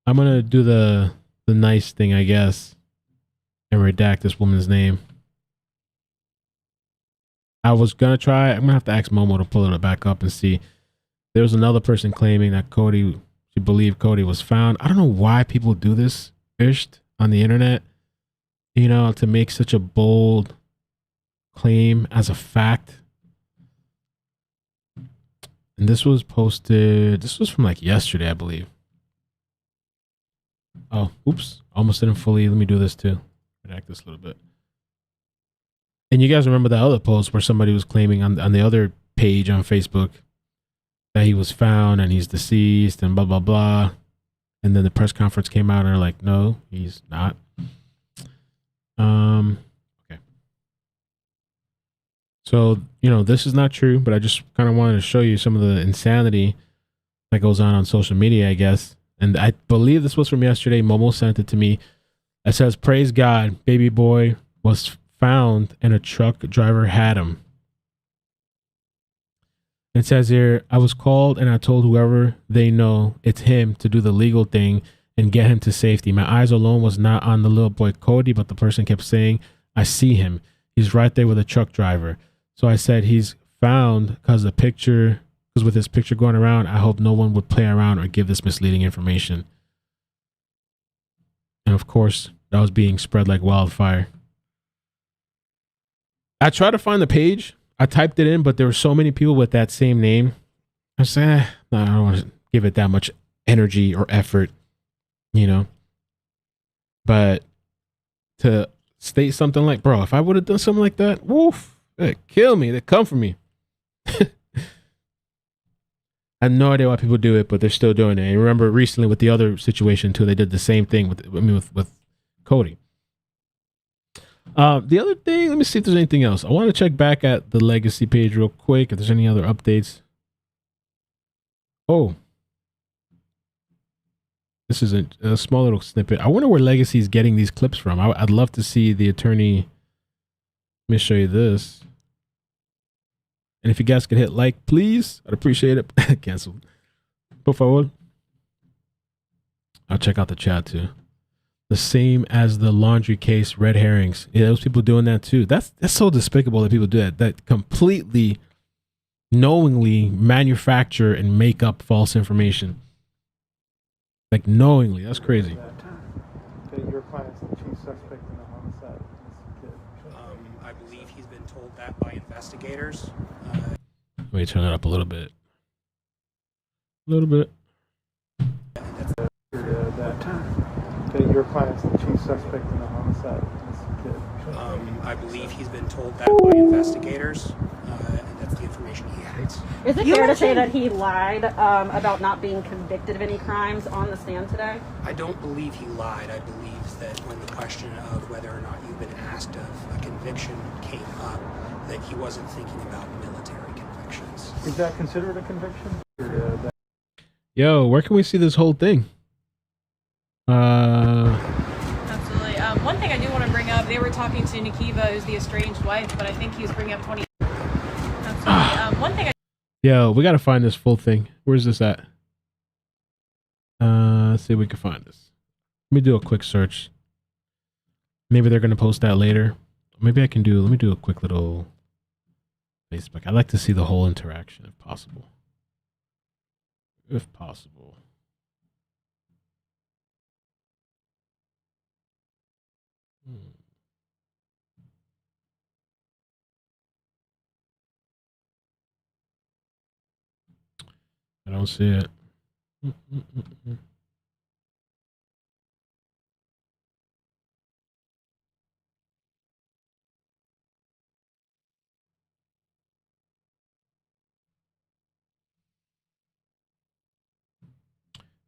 I'm gonna do the nice thing, I guess, and redact this woman's name. I was gonna try. I'm gonna have to ask Momo to pull it back up and see. There was another person claiming that she believed Codi was found. I don't know why people do this on the internet, you know, to make such a bold claim as a fact. And this was posted, this was from like yesterday, I believe. Oh, oops. Almost didn't fully. Let me do this too. Redact this a little bit. And you guys remember the other post where somebody was claiming on the other page on Facebook that he was found and he's deceased and blah, blah, blah. And then the press conference came out and they're like, no, he's not. Okay. So, you know, this is not true, but I just kind of wanted to show you some of the insanity that goes on social media, I guess. And I believe this was from yesterday. Momo sent it to me. It says, praise God, baby boy was found and a truck driver had him. It says here, I was called and I told whoever they know it's him to do the legal thing and get him to safety. My eyes alone was not on the little boy Codi, but the person kept saying, I see him. He's right there with a truck driver. So I said, he's found because with his picture going around, I hope no one would play around or give this misleading information. And of course, that was being spread like wildfire. I tried to find the page. I typed it in, but there were so many people with that same name. I said, no, I don't want to give it that much energy or effort, you know. But to state something like, bro, if I would have done something like that, woof, they'd kill me. They'd come for me. I have no idea why people do it, but they're still doing it. And remember recently with the other situation too, they did the same thing with Codi. The other thing, let me see if there's anything else. I want to check back at the legacy page real quick if there's any other updates. Oh, this is a small little snippet. I wonder where Legacy is getting these clips from. I'd love to see the attorney. Let me show you this. And if you guys could hit like, please, I'd appreciate it. Canceled. Por favor. I'll check out the chat too. The same as the laundry case, red herrings. Yeah, those people doing that too. That's so despicable that people do that. That completely, knowingly manufacture and make up false information. Like knowingly, that's crazy. Your client's the chief suspect in the homicide. I believe he's been told that by investigators. Let me turn it up a little bit. A little bit. Your client's the chief suspect in the homicide. I believe he's been told that by investigators, and that's the information he has. Is it fair to say that he lied about not being convicted of any crimes on the stand today? I don't believe he lied. I believe that when the question of whether or not you've been asked of a conviction came up, that he wasn't thinking about military convictions. Is that considered a conviction? Yo, where can we see this whole thing? Absolutely. One thing I do want to bring up, they were talking to Nikiva, who's the estranged wife, but I think he was bringing up 20. Absolutely. One thing Yo, we gotta find this full thing. Where's this at? Let's see if we can find this. Let me do a quick search. Maybe they're gonna post that later. Maybe let me do a quick little Facebook. I'd like to see the whole interaction if possible. If possible. I don't see it. If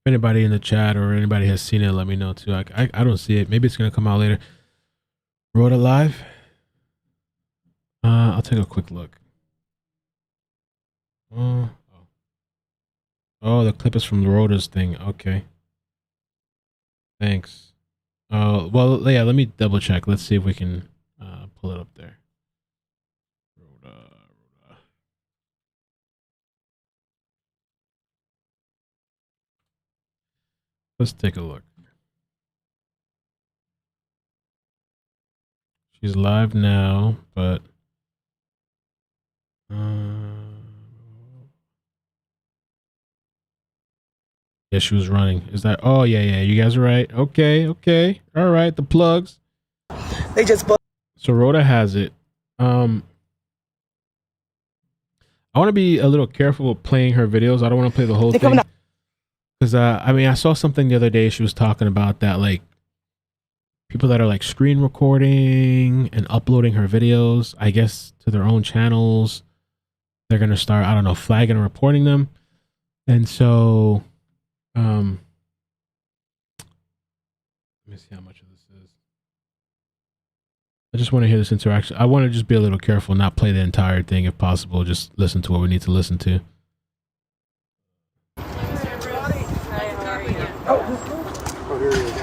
anybody in the chat or anybody has seen it, let me know too. I don't see it. Maybe it's gonna come out later. Rhoda Live. I'll take a quick look. Oh, the clip is from Rhoda's thing. Okay. Thanks. Well, yeah, let me double check. Let's see if we can pull it up there. Rhoda. Let's take a look. She's live now, but yeah, she was running. Is that? Oh, yeah. You guys are right. Okay. All right. The plugs. They just. So Rhoda has it. I want to be a little careful with playing her videos. I don't want to play the whole thing. Because I mean, I saw something the other day. She was talking about that, like people that are like screen recording and uploading her videos, I guess, to their own channels. They're gonna start, I don't know, flagging and reporting them. And so, let me see how much of this is. I just want to hear this interaction. I want to just be a little careful, not play the entire thing if possible. Just listen to what we need to listen to. Oh, here he is.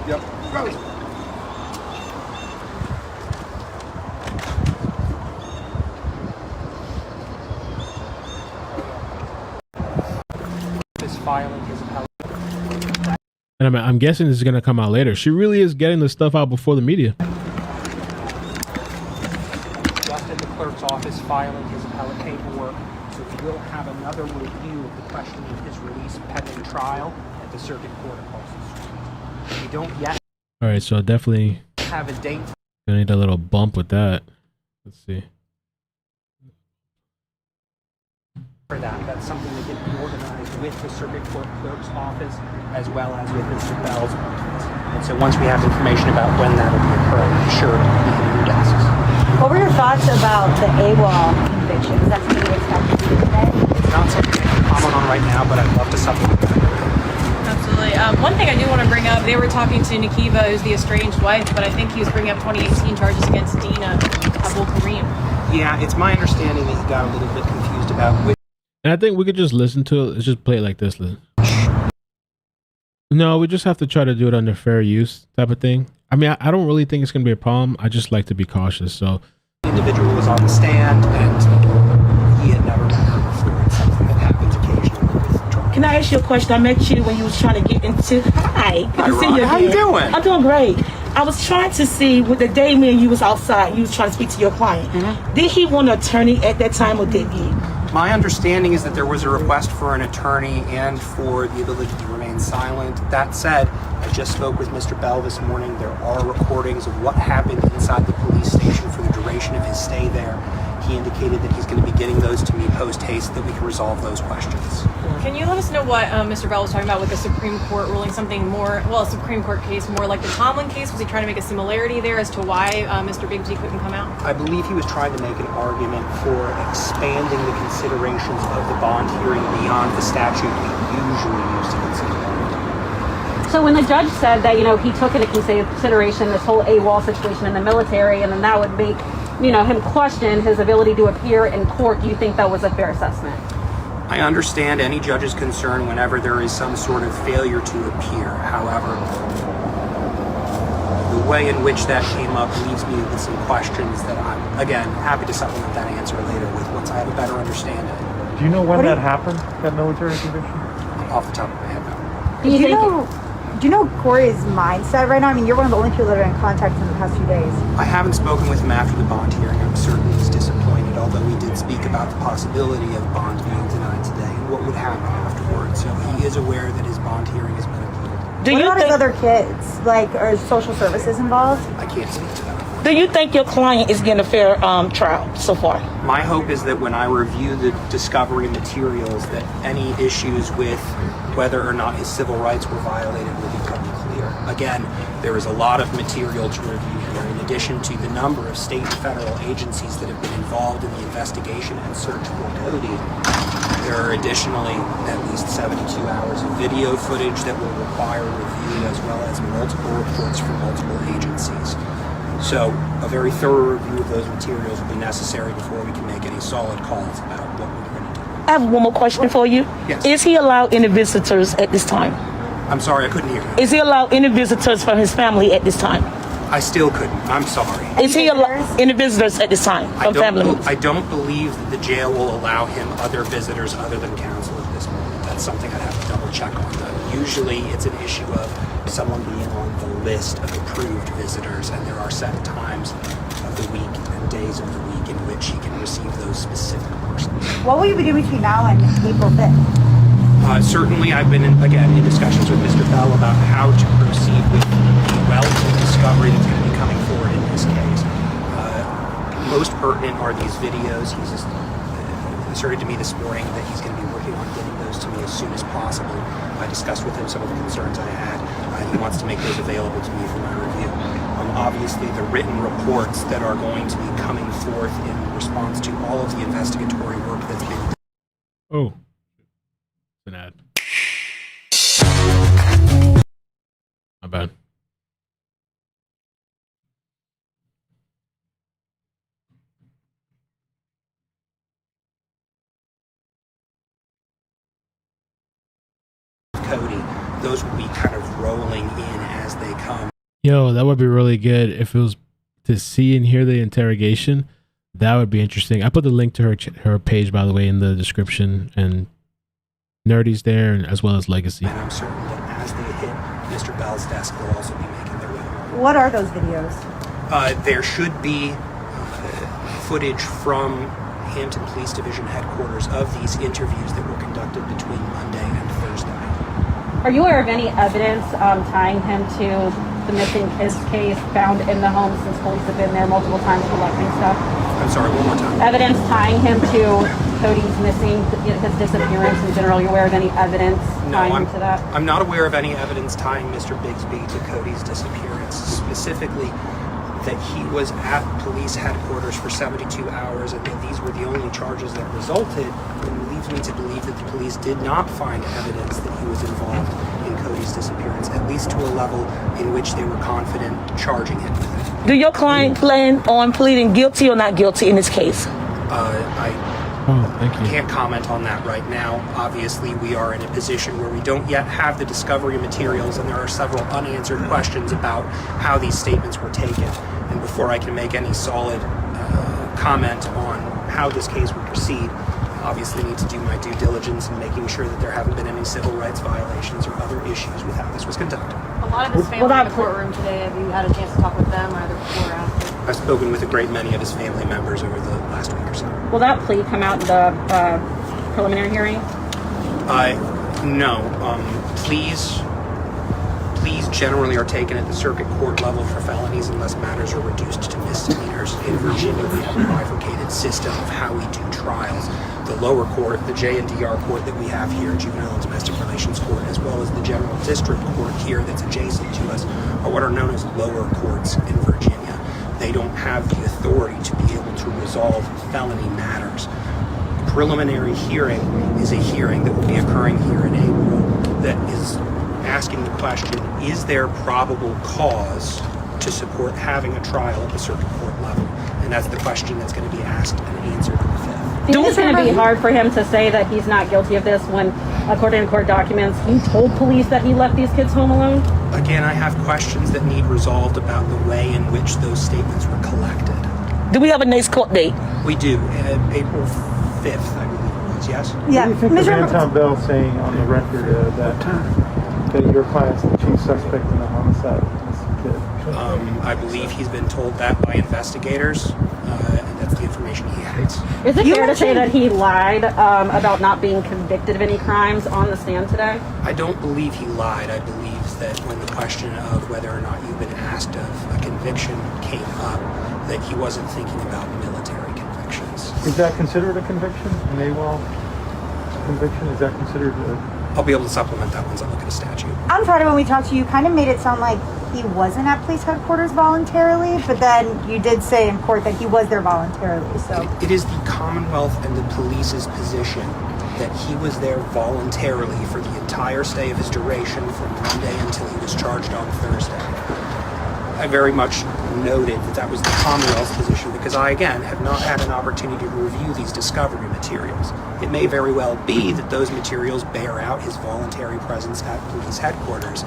Yep. This filing his appellate. And I'm guessing this is going to come out later. She really is getting the stuff out before the media. Just in the clerk's office filing his appellate paperwork. So we will have another review of the question of his release pending trial at the Circuit Court of Postal. We don't yet. All right, so definitely have a date. Gonna need a little bump with that. Let's see. For that, that's something that can be organized with the Circuit Court Clerk's office as well as with Mr. Bell's office. And so once we have information about when that will be occurring, I'm sure it will be in your desks. What were your thoughts about the AWOL conviction? Is that something you expect to see today? It's not something I can comment on right now, but I'd love to supplement that. Absolutely. One thing I do want to bring up, they were talking to Nikiva, who's the estranged wife, but I think he was bringing up 2018 charges against Dina Abul Kareem. Yeah, it's my understanding that he got a little bit confused about which. And I think we could just listen to it. Let's just play it like this. No, we just have to try to do it under fair use type of thing. I mean, I don't really think it's going to be a problem. I just like to be cautious. So, the individual was on the stand and he had never met her before. It's something that happens occasionally with trial. Can I ask you a question? I met you when you was trying to get into. Hi. Good to see you again. How you doing? I'm doing great. I was trying to see with the day me and you was outside. You was trying to speak to your client. Mm-hmm. Did he want an attorney at that time, or did he? My understanding is that there was a request for an attorney and for the ability to remain silent. That said, I just spoke with Mr. Bell this morning. There are recordings of what happened inside the police station for the duration of his stay there. He indicated that he's going to be getting those to me post-haste, that we can resolve those questions. Can you let us know what Mr. Bell was talking about with the Supreme Court ruling something more, well, a Supreme Court case more like the Tomlin case? Was he trying to make a similarity there as to why Mr. Bigsby couldn't come out? I believe he was trying to make an argument for expanding the considerations of the bond hearing beyond the statute we usually use to consider bond. So when the judge said that, he took into consideration this whole AWOL situation in the military, and then that would make, him question his ability to appear in court, do you think that was a fair assessment? I understand any judge's concern whenever there is some sort of failure to appear. However, the way in which that came up leaves me with some questions that I'm, again, happy to supplement that answer later with once I have a better understanding. Do you know when that happened, that military conviction? Off the top of my head, no. Do you know Cory's mindset right now? I mean, you're one of the only people that are in contact in the past few days. I haven't spoken with him after the bond hearing. I'm certain he's disappointed, although we did speak about the possibility of bond being denied today and what would happen afterwards. So he is aware that his bond hearing has been appealed. What about his other kids? Like, are social services involved? I can't speak to that. Do you think your client is getting a fair trial so far? My hope is that when I review the discovery materials, that any issues with whether or not his civil rights were violated will become clear. Again, there is a lot of material to review here. In addition to the number of state and federal agencies that have been involved in the investigation and search for Codi, there are additionally at least 72 hours of video footage that will require review, as well as multiple reports from multiple agencies. So a very thorough review of those materials will be necessary before we can make any solid calls about what we're going to do. I have one more question for you. Yes. Is he allowed any visitors at this time? I'm sorry, I couldn't hear you. Is he allowed any visitors from his family at this time? I still couldn't. I'm sorry. Is he allowed any visitors at this time from family members? I don't believe that the jail will allow him other visitors other than counsel at this moment. That's something I'd have to double check on, though. Usually it's an issue of someone being on the list of approved visitors, and there are set times of the week and days of the week in which he can receive those specific persons. What will you be doing between now and April 5th? Certainly, I've been, in discussions with Mr. Bell about how to proceed with the wealth of discovery that's going to be coming forward in this case. Most pertinent are these videos. He's asserted to me this morning that he's going to be working on getting those to me as soon as possible. I discussed with him some of the concerns I had. He wants to make those available to me for my review. Obviously, the written reports that are going to be coming forth in response to all of the investigatory work that's been done. Oh. An ad. My bad. Cody, those will be kind of rolling in as they come. Yo, that would be really good if it was to see and hear the interrogation. That would be interesting. I put the link to her page, by the way, in the description, and Nerdy's there, and as well as Legacy. And I'm certain that as they hit Mr. Bell's desk, they'll also be making their way. What are those videos? There should be footage from Hampton Police Division headquarters of these interviews that were conducted between Monday and Thursday. Are you aware of any evidence tying him to the missing kids case found in the home, since police have been there multiple times collecting stuff? I'm sorry, one more time. Evidence tying him to Cody's missing, his disappearance in general. You're aware of any evidence tying him to that? I'm not aware of any evidence tying Mr. Bigsby to Cody's disappearance, specifically that he was at police headquarters for 72 hours and that these were the only charges that resulted. It leads me to believe that the police did not find evidence that he was involved in Cody's disappearance, at least to a level in which they were confident charging him with it. Do your client plan on pleading guilty or not guilty in this case? I can't comment on that right now. Obviously, we are in a position where we don't yet have the discovery materials, and there are several unanswered questions about how these statements were taken. And before I can make any solid comment on how this case will proceed, I obviously need to do my due diligence in making sure that there haven't been any civil rights violations or other issues with how this was conducted. A lot of his family in the courtroom today. Have you had a chance to talk with them, either before or after? I've spoken with a great many of his family members over the last week or so. Will that plea come out in the preliminary hearing? No. Pleas generally are taken at the circuit court level for felonies unless matters are reduced to misdemeanors. In Virginia, we have a bifurcated system of how we do trials. The lower court, the J&DR court that we have here, Juvenile and Domestic Relations Court, as well as the General District Court here that's adjacent to us, are what are known as lower courts in Virginia. They don't have the authority to be able to resolve felony matters. Preliminary hearing is a hearing that will be occurring here in April that is asking the question, is there probable cause to support having a trial at the circuit court level? And that's the question that's going to be asked and answered on the 5th. Do you think it's going to be hard for him to say that he's not guilty of this when, according to court documents, he told police that he left these kids home alone? Again, I have questions that need resolved about the way in which those statements were collected. Do we have a next court date? We do. April 5th, I believe it was, yes? Yeah. What do you think of Hampton Bell saying on the record that your client's the chief suspect in the homicide of this kid? I believe he's been told that by investigators, and that's the information he has. Is it fair to say that he lied about not being convicted of any crimes on the stand today? I don't believe he lied. I believe that when the question of whether or not you've been asked of a conviction came up, that he wasn't thinking about military convictions. Is that considered a conviction? An AWOL conviction? Is that considered a... I'll be able to supplement that once I look at a statute. On Friday when we talked to you, kind of made it sound like he wasn't at police headquarters voluntarily, but then you did say in court that he was there voluntarily. So it is the Commonwealth and the police's position that he was there voluntarily for the entire stay of his duration from Monday until he was charged on Thursday. I very much noted that that was the Commonwealth's position because I, again, have not had an opportunity to review these discovery materials. It may very well be that those materials bear out his voluntary presence at police headquarters,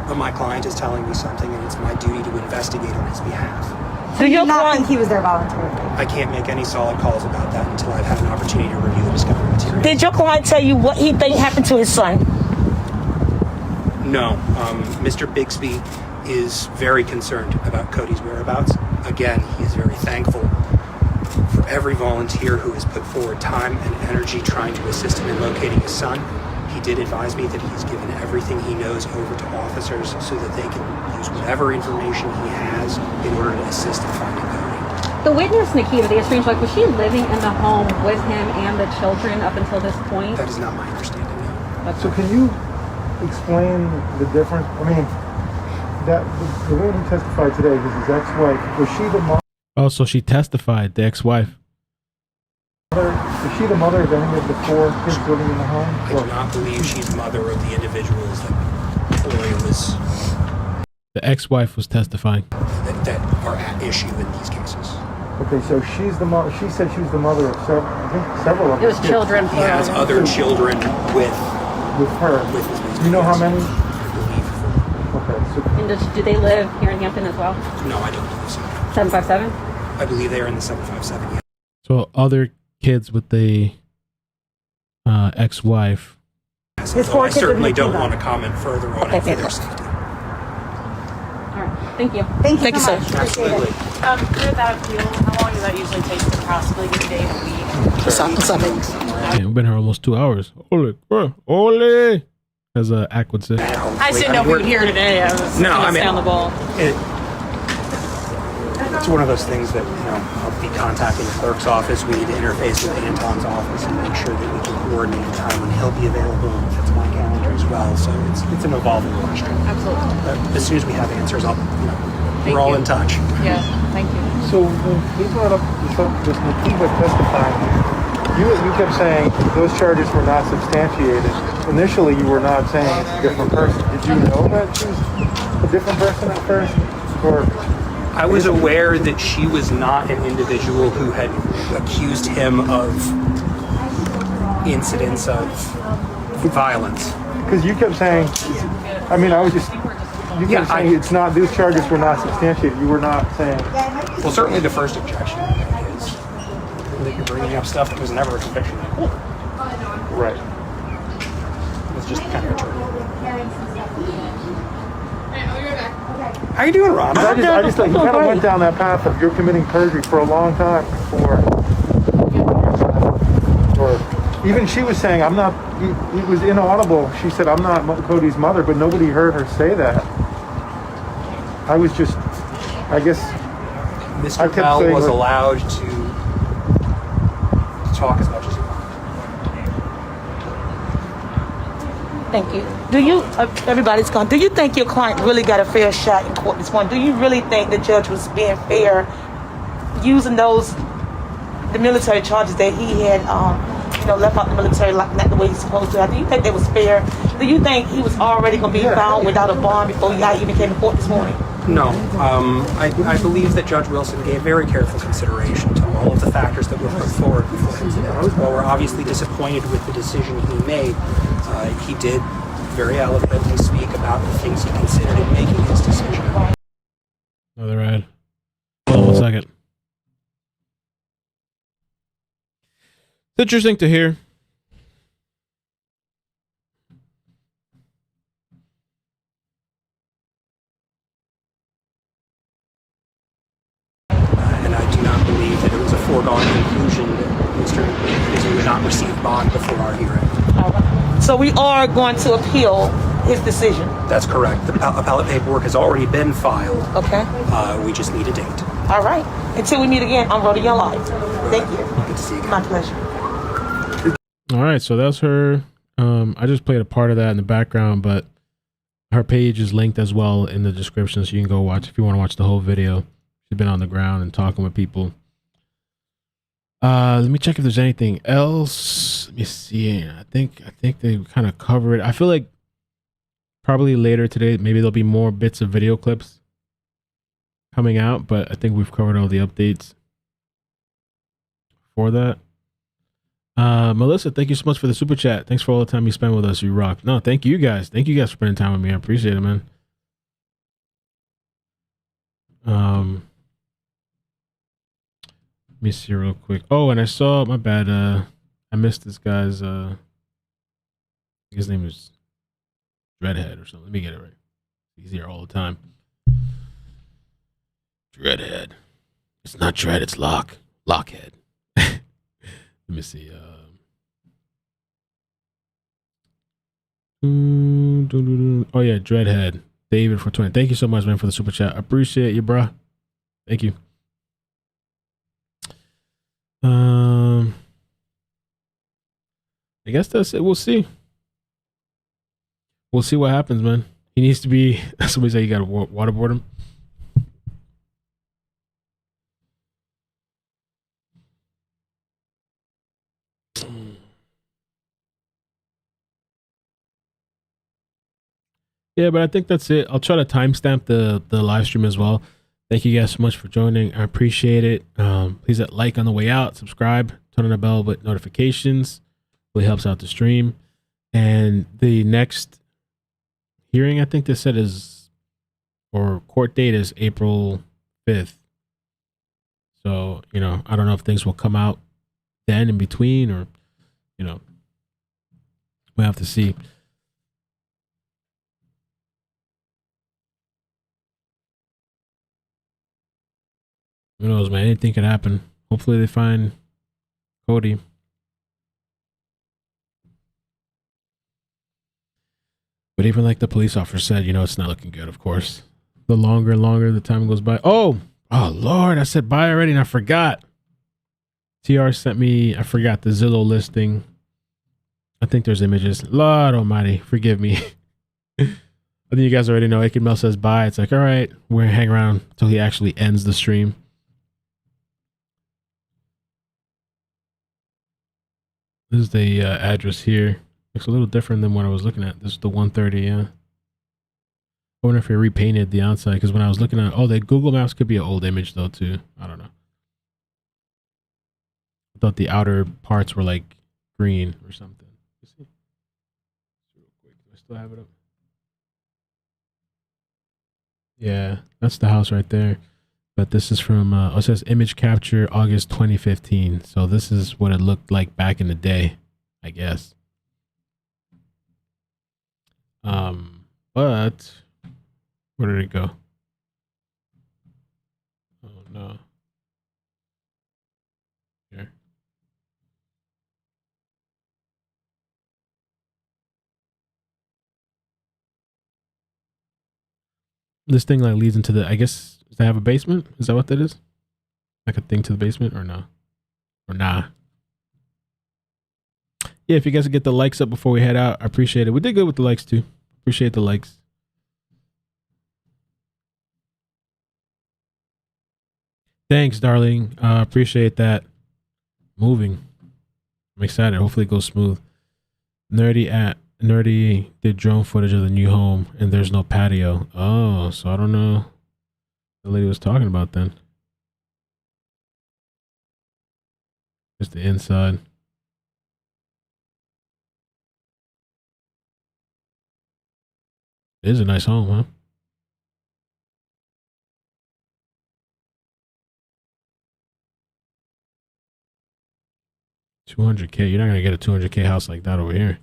but my client is telling me something and it's my duty to investigate on his behalf. Do you not think he was there voluntarily? I can't make any solid calls about that until I've had an opportunity to review the discovery materials. Did your client tell you what he think happened to his son? No. Mr. Bigsby is very concerned about Cody's whereabouts. Again, he is very thankful for every volunteer who has put forward time and energy trying to assist him in locating his son. He did advise me that he's given everything he knows over to officers so that they can use whatever information he has in order to assist in finding Cody. The witness, Nikita, the estranged wife, was she living in the home with him and the children up until this point? That is not my understanding, no. So can you explain the difference? I mean, that the way he testified today was his ex-wife. Was she the mother? Oh, so she testified, the ex-wife. Is she the mother of any of the 4 kids living in the home? I do not believe she's mother of the individuals that Cory was... The ex-wife was testifying. That are at issue in these cases. Okay, so she's the mother. She said she was the mother of several of them. It was children. He has other children with her. With his Do you know how many? I believe 4. Okay, so And do they live here in Hampton as well? No, I don't believe so. 757? I believe they are in the 757. Yeah. So other kids with the ex-wife. So I certainly don't want to comment further on it for their safety. All right. Thank you. Thank you, sir. Absolutely. With that appeal, how long does that usually take to possibly get a day a week? Man, we've been here almost 2 hours. Ole, ole, as Ack would say. I just didn't know if you would hear today. I was trying to stay on the ball. It's one of those things that, I'll be contacting the clerk's office. We need to interface with Anton's office and make sure that we can coordinate a time when he'll be available and fits my calendar as well. So it's an evolving question. Absolutely. But as soon as we have answers, we're all in touch. Yeah, thank you. So when he brought up this Nikita testifying, you kept saying those charges were not substantiated. Initially, you were not saying it's a different person. Did you know that she was a different person at first? Or I was aware that she was not an individual who had accused him of incidents of violence. Because you kept saying, you kept saying it's not, these charges were not substantiated. You were not saying. Well, certainly the first objection is that you're bringing up stuff that was never a conviction. Right. It's just kind of a term. How you doing, Ron? I just thought you kind of went down that path of you're committing perjury for a long time before. Or even she was saying, I'm not, it was inaudible. She said, I'm not Cody's mother, but nobody heard her say that. I was just, I guess. Mr. Bell was allowed to talk as much as he wanted. Thank you. Do you, everybody's gone, do you think your client really got a fair shot in court this morning? Do you really think the judge was being fair using the military charges that he had, left out the military like not the way he's supposed to? Do you think that was fair? Do you think he was already going to be found without a bond before he even came to court this morning? No. I believe that Judge Wilson gave very careful consideration to all of the factors that were put forward before him today. While we're obviously disappointed with the decision he made, he did very eloquently speak about the things he considered in making his decision. Another ad. Hold on 1 second. It's interesting to hear. And I do not believe that it was a foregone conclusion that Mr. Bigsby would not receive bond before our hearing. So we are going to appeal his decision. That's correct. The appellate paperwork has already been filed. Okay. We just need a date. All right. Until we meet again, I'm Rhoda Young Live. Thank you. Good to see you again. My pleasure. All right, so that's her. I just played a part of that in the background, but her page is linked as well in the description, so you can go watch if you want to watch the whole video. She's been on the ground and talking with people. Let me check if there's anything else. Let me see. I think they kind of cover it. I feel like probably later today, maybe there'll be more bits of video clips coming out, but I think we've covered all the updates for that. Melissa, thank you so much for the super chat. Thanks for all the time you spend with us. You rock. No, thank you guys. Thank you guys for spending time with me. I appreciate it, man. Let me see real quick. Oh, and I saw, my bad, I missed this guy's, his name is Dreadhead or something. Let me get it right. He's here all the time. Dreadhead. It's not Dread, it's Lockhead. Let me see. Oh yeah, Dreadhead. David for 20. Thank you so much, man, for the super chat. I appreciate you, bro. Thank you. I guess that's it. We'll see. We'll see what happens, man. He needs to be. Somebody said you got to waterboard him. Yeah, but I think that's it. I'll try to timestamp the live stream as well. Thank you guys so much for joining. I appreciate it. Please hit like on the way out, subscribe, turn on the bell with notifications. Really helps out the stream. And the next hearing, I think they said is, or court date is April 5th. So, you know, I don't know if things will come out then in between, or, you know, we'll have to see. Who knows, man? Anything could happen. Hopefully they find Cody. But even like the police officer said, you know, it's not looking good, of course. The longer and longer the time goes by. Oh, Lord, I said bye already and I forgot. TR sent me, I forgot the Zillow listing. I think there's images. Lord almighty, forgive me. I think you guys already know. iCkEdMeL says bye. It's like, all right, we're going to hang around until he actually ends the stream. This is the address here. Looks a little different than what I was looking at. This is the 130, yeah. I wonder if they repainted the outside, because when I was looking at, the Google Maps could be an old image though too. I don't know. I thought the outer parts were like green or something. Let's see. Real quick. Do I still have it up? Yeah, that's the house right there. But this is from, it says image capture August 2015. So this is what it looked like back in the day, I guess. But where did it go? Oh no. Here. This thing like leads into the, I guess, does they have a basement? Is that what that is? Like a thing to the basement or no? Or nah? Yeah, if you guys could get the likes up before we head out, I appreciate it. We did good with the likes too. Appreciate the likes. Thanks, darling. Appreciate that. Moving. I'm excited. Hopefully it goes smooth. Nerdy did drone footage of the new home and there's no patio. Oh, so I don't know what the lady was talking about then. Just the inside. It is a nice home, huh? $200K. You're not gonna get a $200K house like that over here.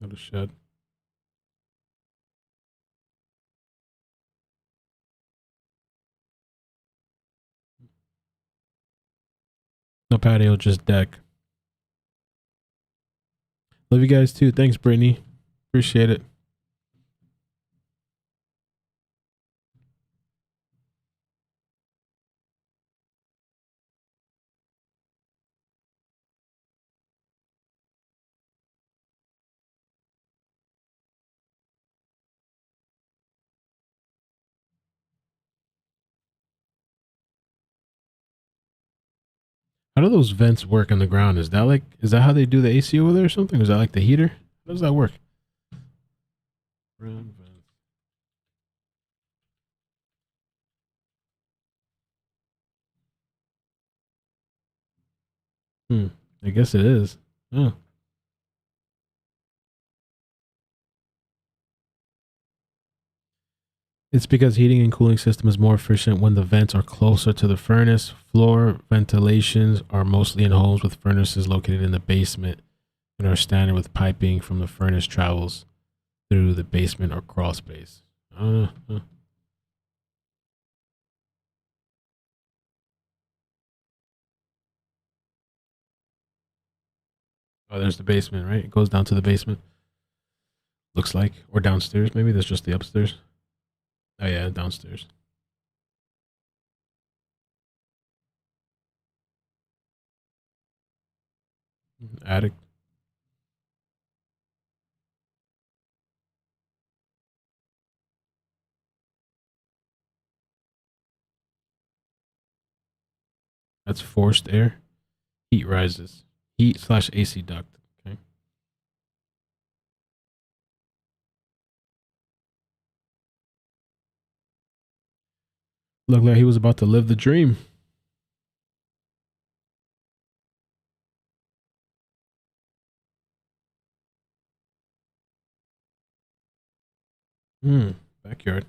Not a shed. No patio, just deck. Love you guys too. Thanks, Brittany. Appreciate it. How do those vents work on the ground? Is that how they do the AC over there or something? Is that like the heater? How does that work? I guess it is. Oh. It's because heating and cooling system is more efficient when the vents are closer to the furnace. Floor ventilations are mostly in homes with furnaces located in the basement and are standard with piping from the furnace travels through the basement or crawl space. I don't know. Huh. Oh, there's the basement, right? It goes down to the basement. Looks like. Or downstairs, maybe. There's just the upstairs. Oh, yeah, downstairs. Attic. That's forced air. Heat rises. Heat/AC duct. Okay. Looked like he was about to live the dream. Backyard.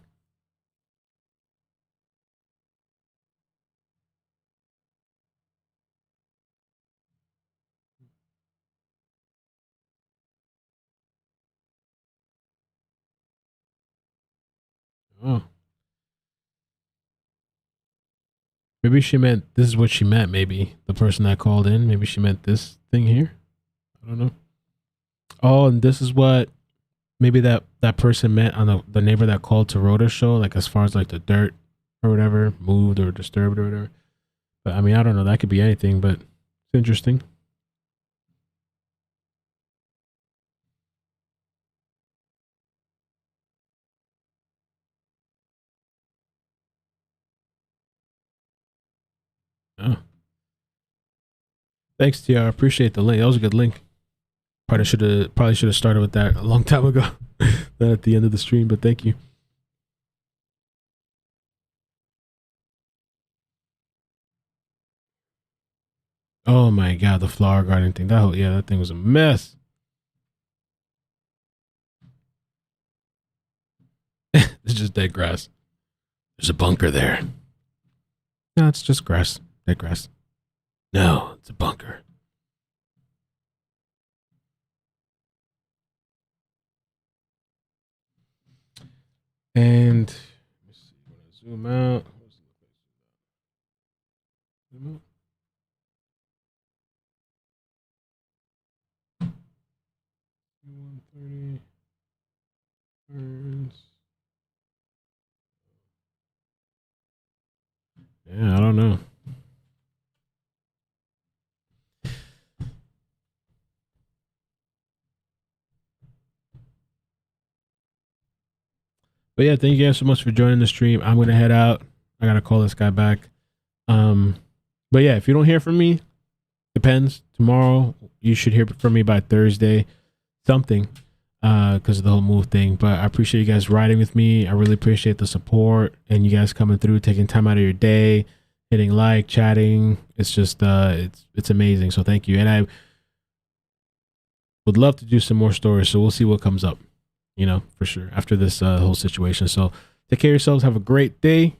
Oh. Maybe she meant this is what she meant. Maybe the person that called in. Maybe she meant this thing here. I don't know. Oh, and this is what maybe that person meant on the neighbor that called to Rhoda's show. Like as far as like the dirt or whatever moved or disturbed or whatever. But I mean, I don't know. That could be anything. But it's interesting. Oh. Thanks, TR. I appreciate the link. That was a good link. Probably should have started with that a long time ago. Not at the end of the stream, but thank you. Oh my god, the flower garden thing. That thing was a mess. It's just dead grass. There's a bunker there. No, it's just grass. Dead grass. No, it's a bunker. And let's see, when I zoom out. Zoom out. Yeah, I don't know. But yeah, thank you guys so much for joining the stream. I'm gonna head out. I gotta call this guy back. But yeah, if you don't hear from me, depends. Tomorrow you should hear from me by Thursday, something, because of the whole move thing. But I appreciate you guys riding with me. I really appreciate the support and you guys coming through, taking time out of your day, hitting like, chatting. It's just it's amazing. So thank you. And I would love to do some more stories. So we'll see what comes up, for sure after this whole situation. So take care of yourselves. Have a great day.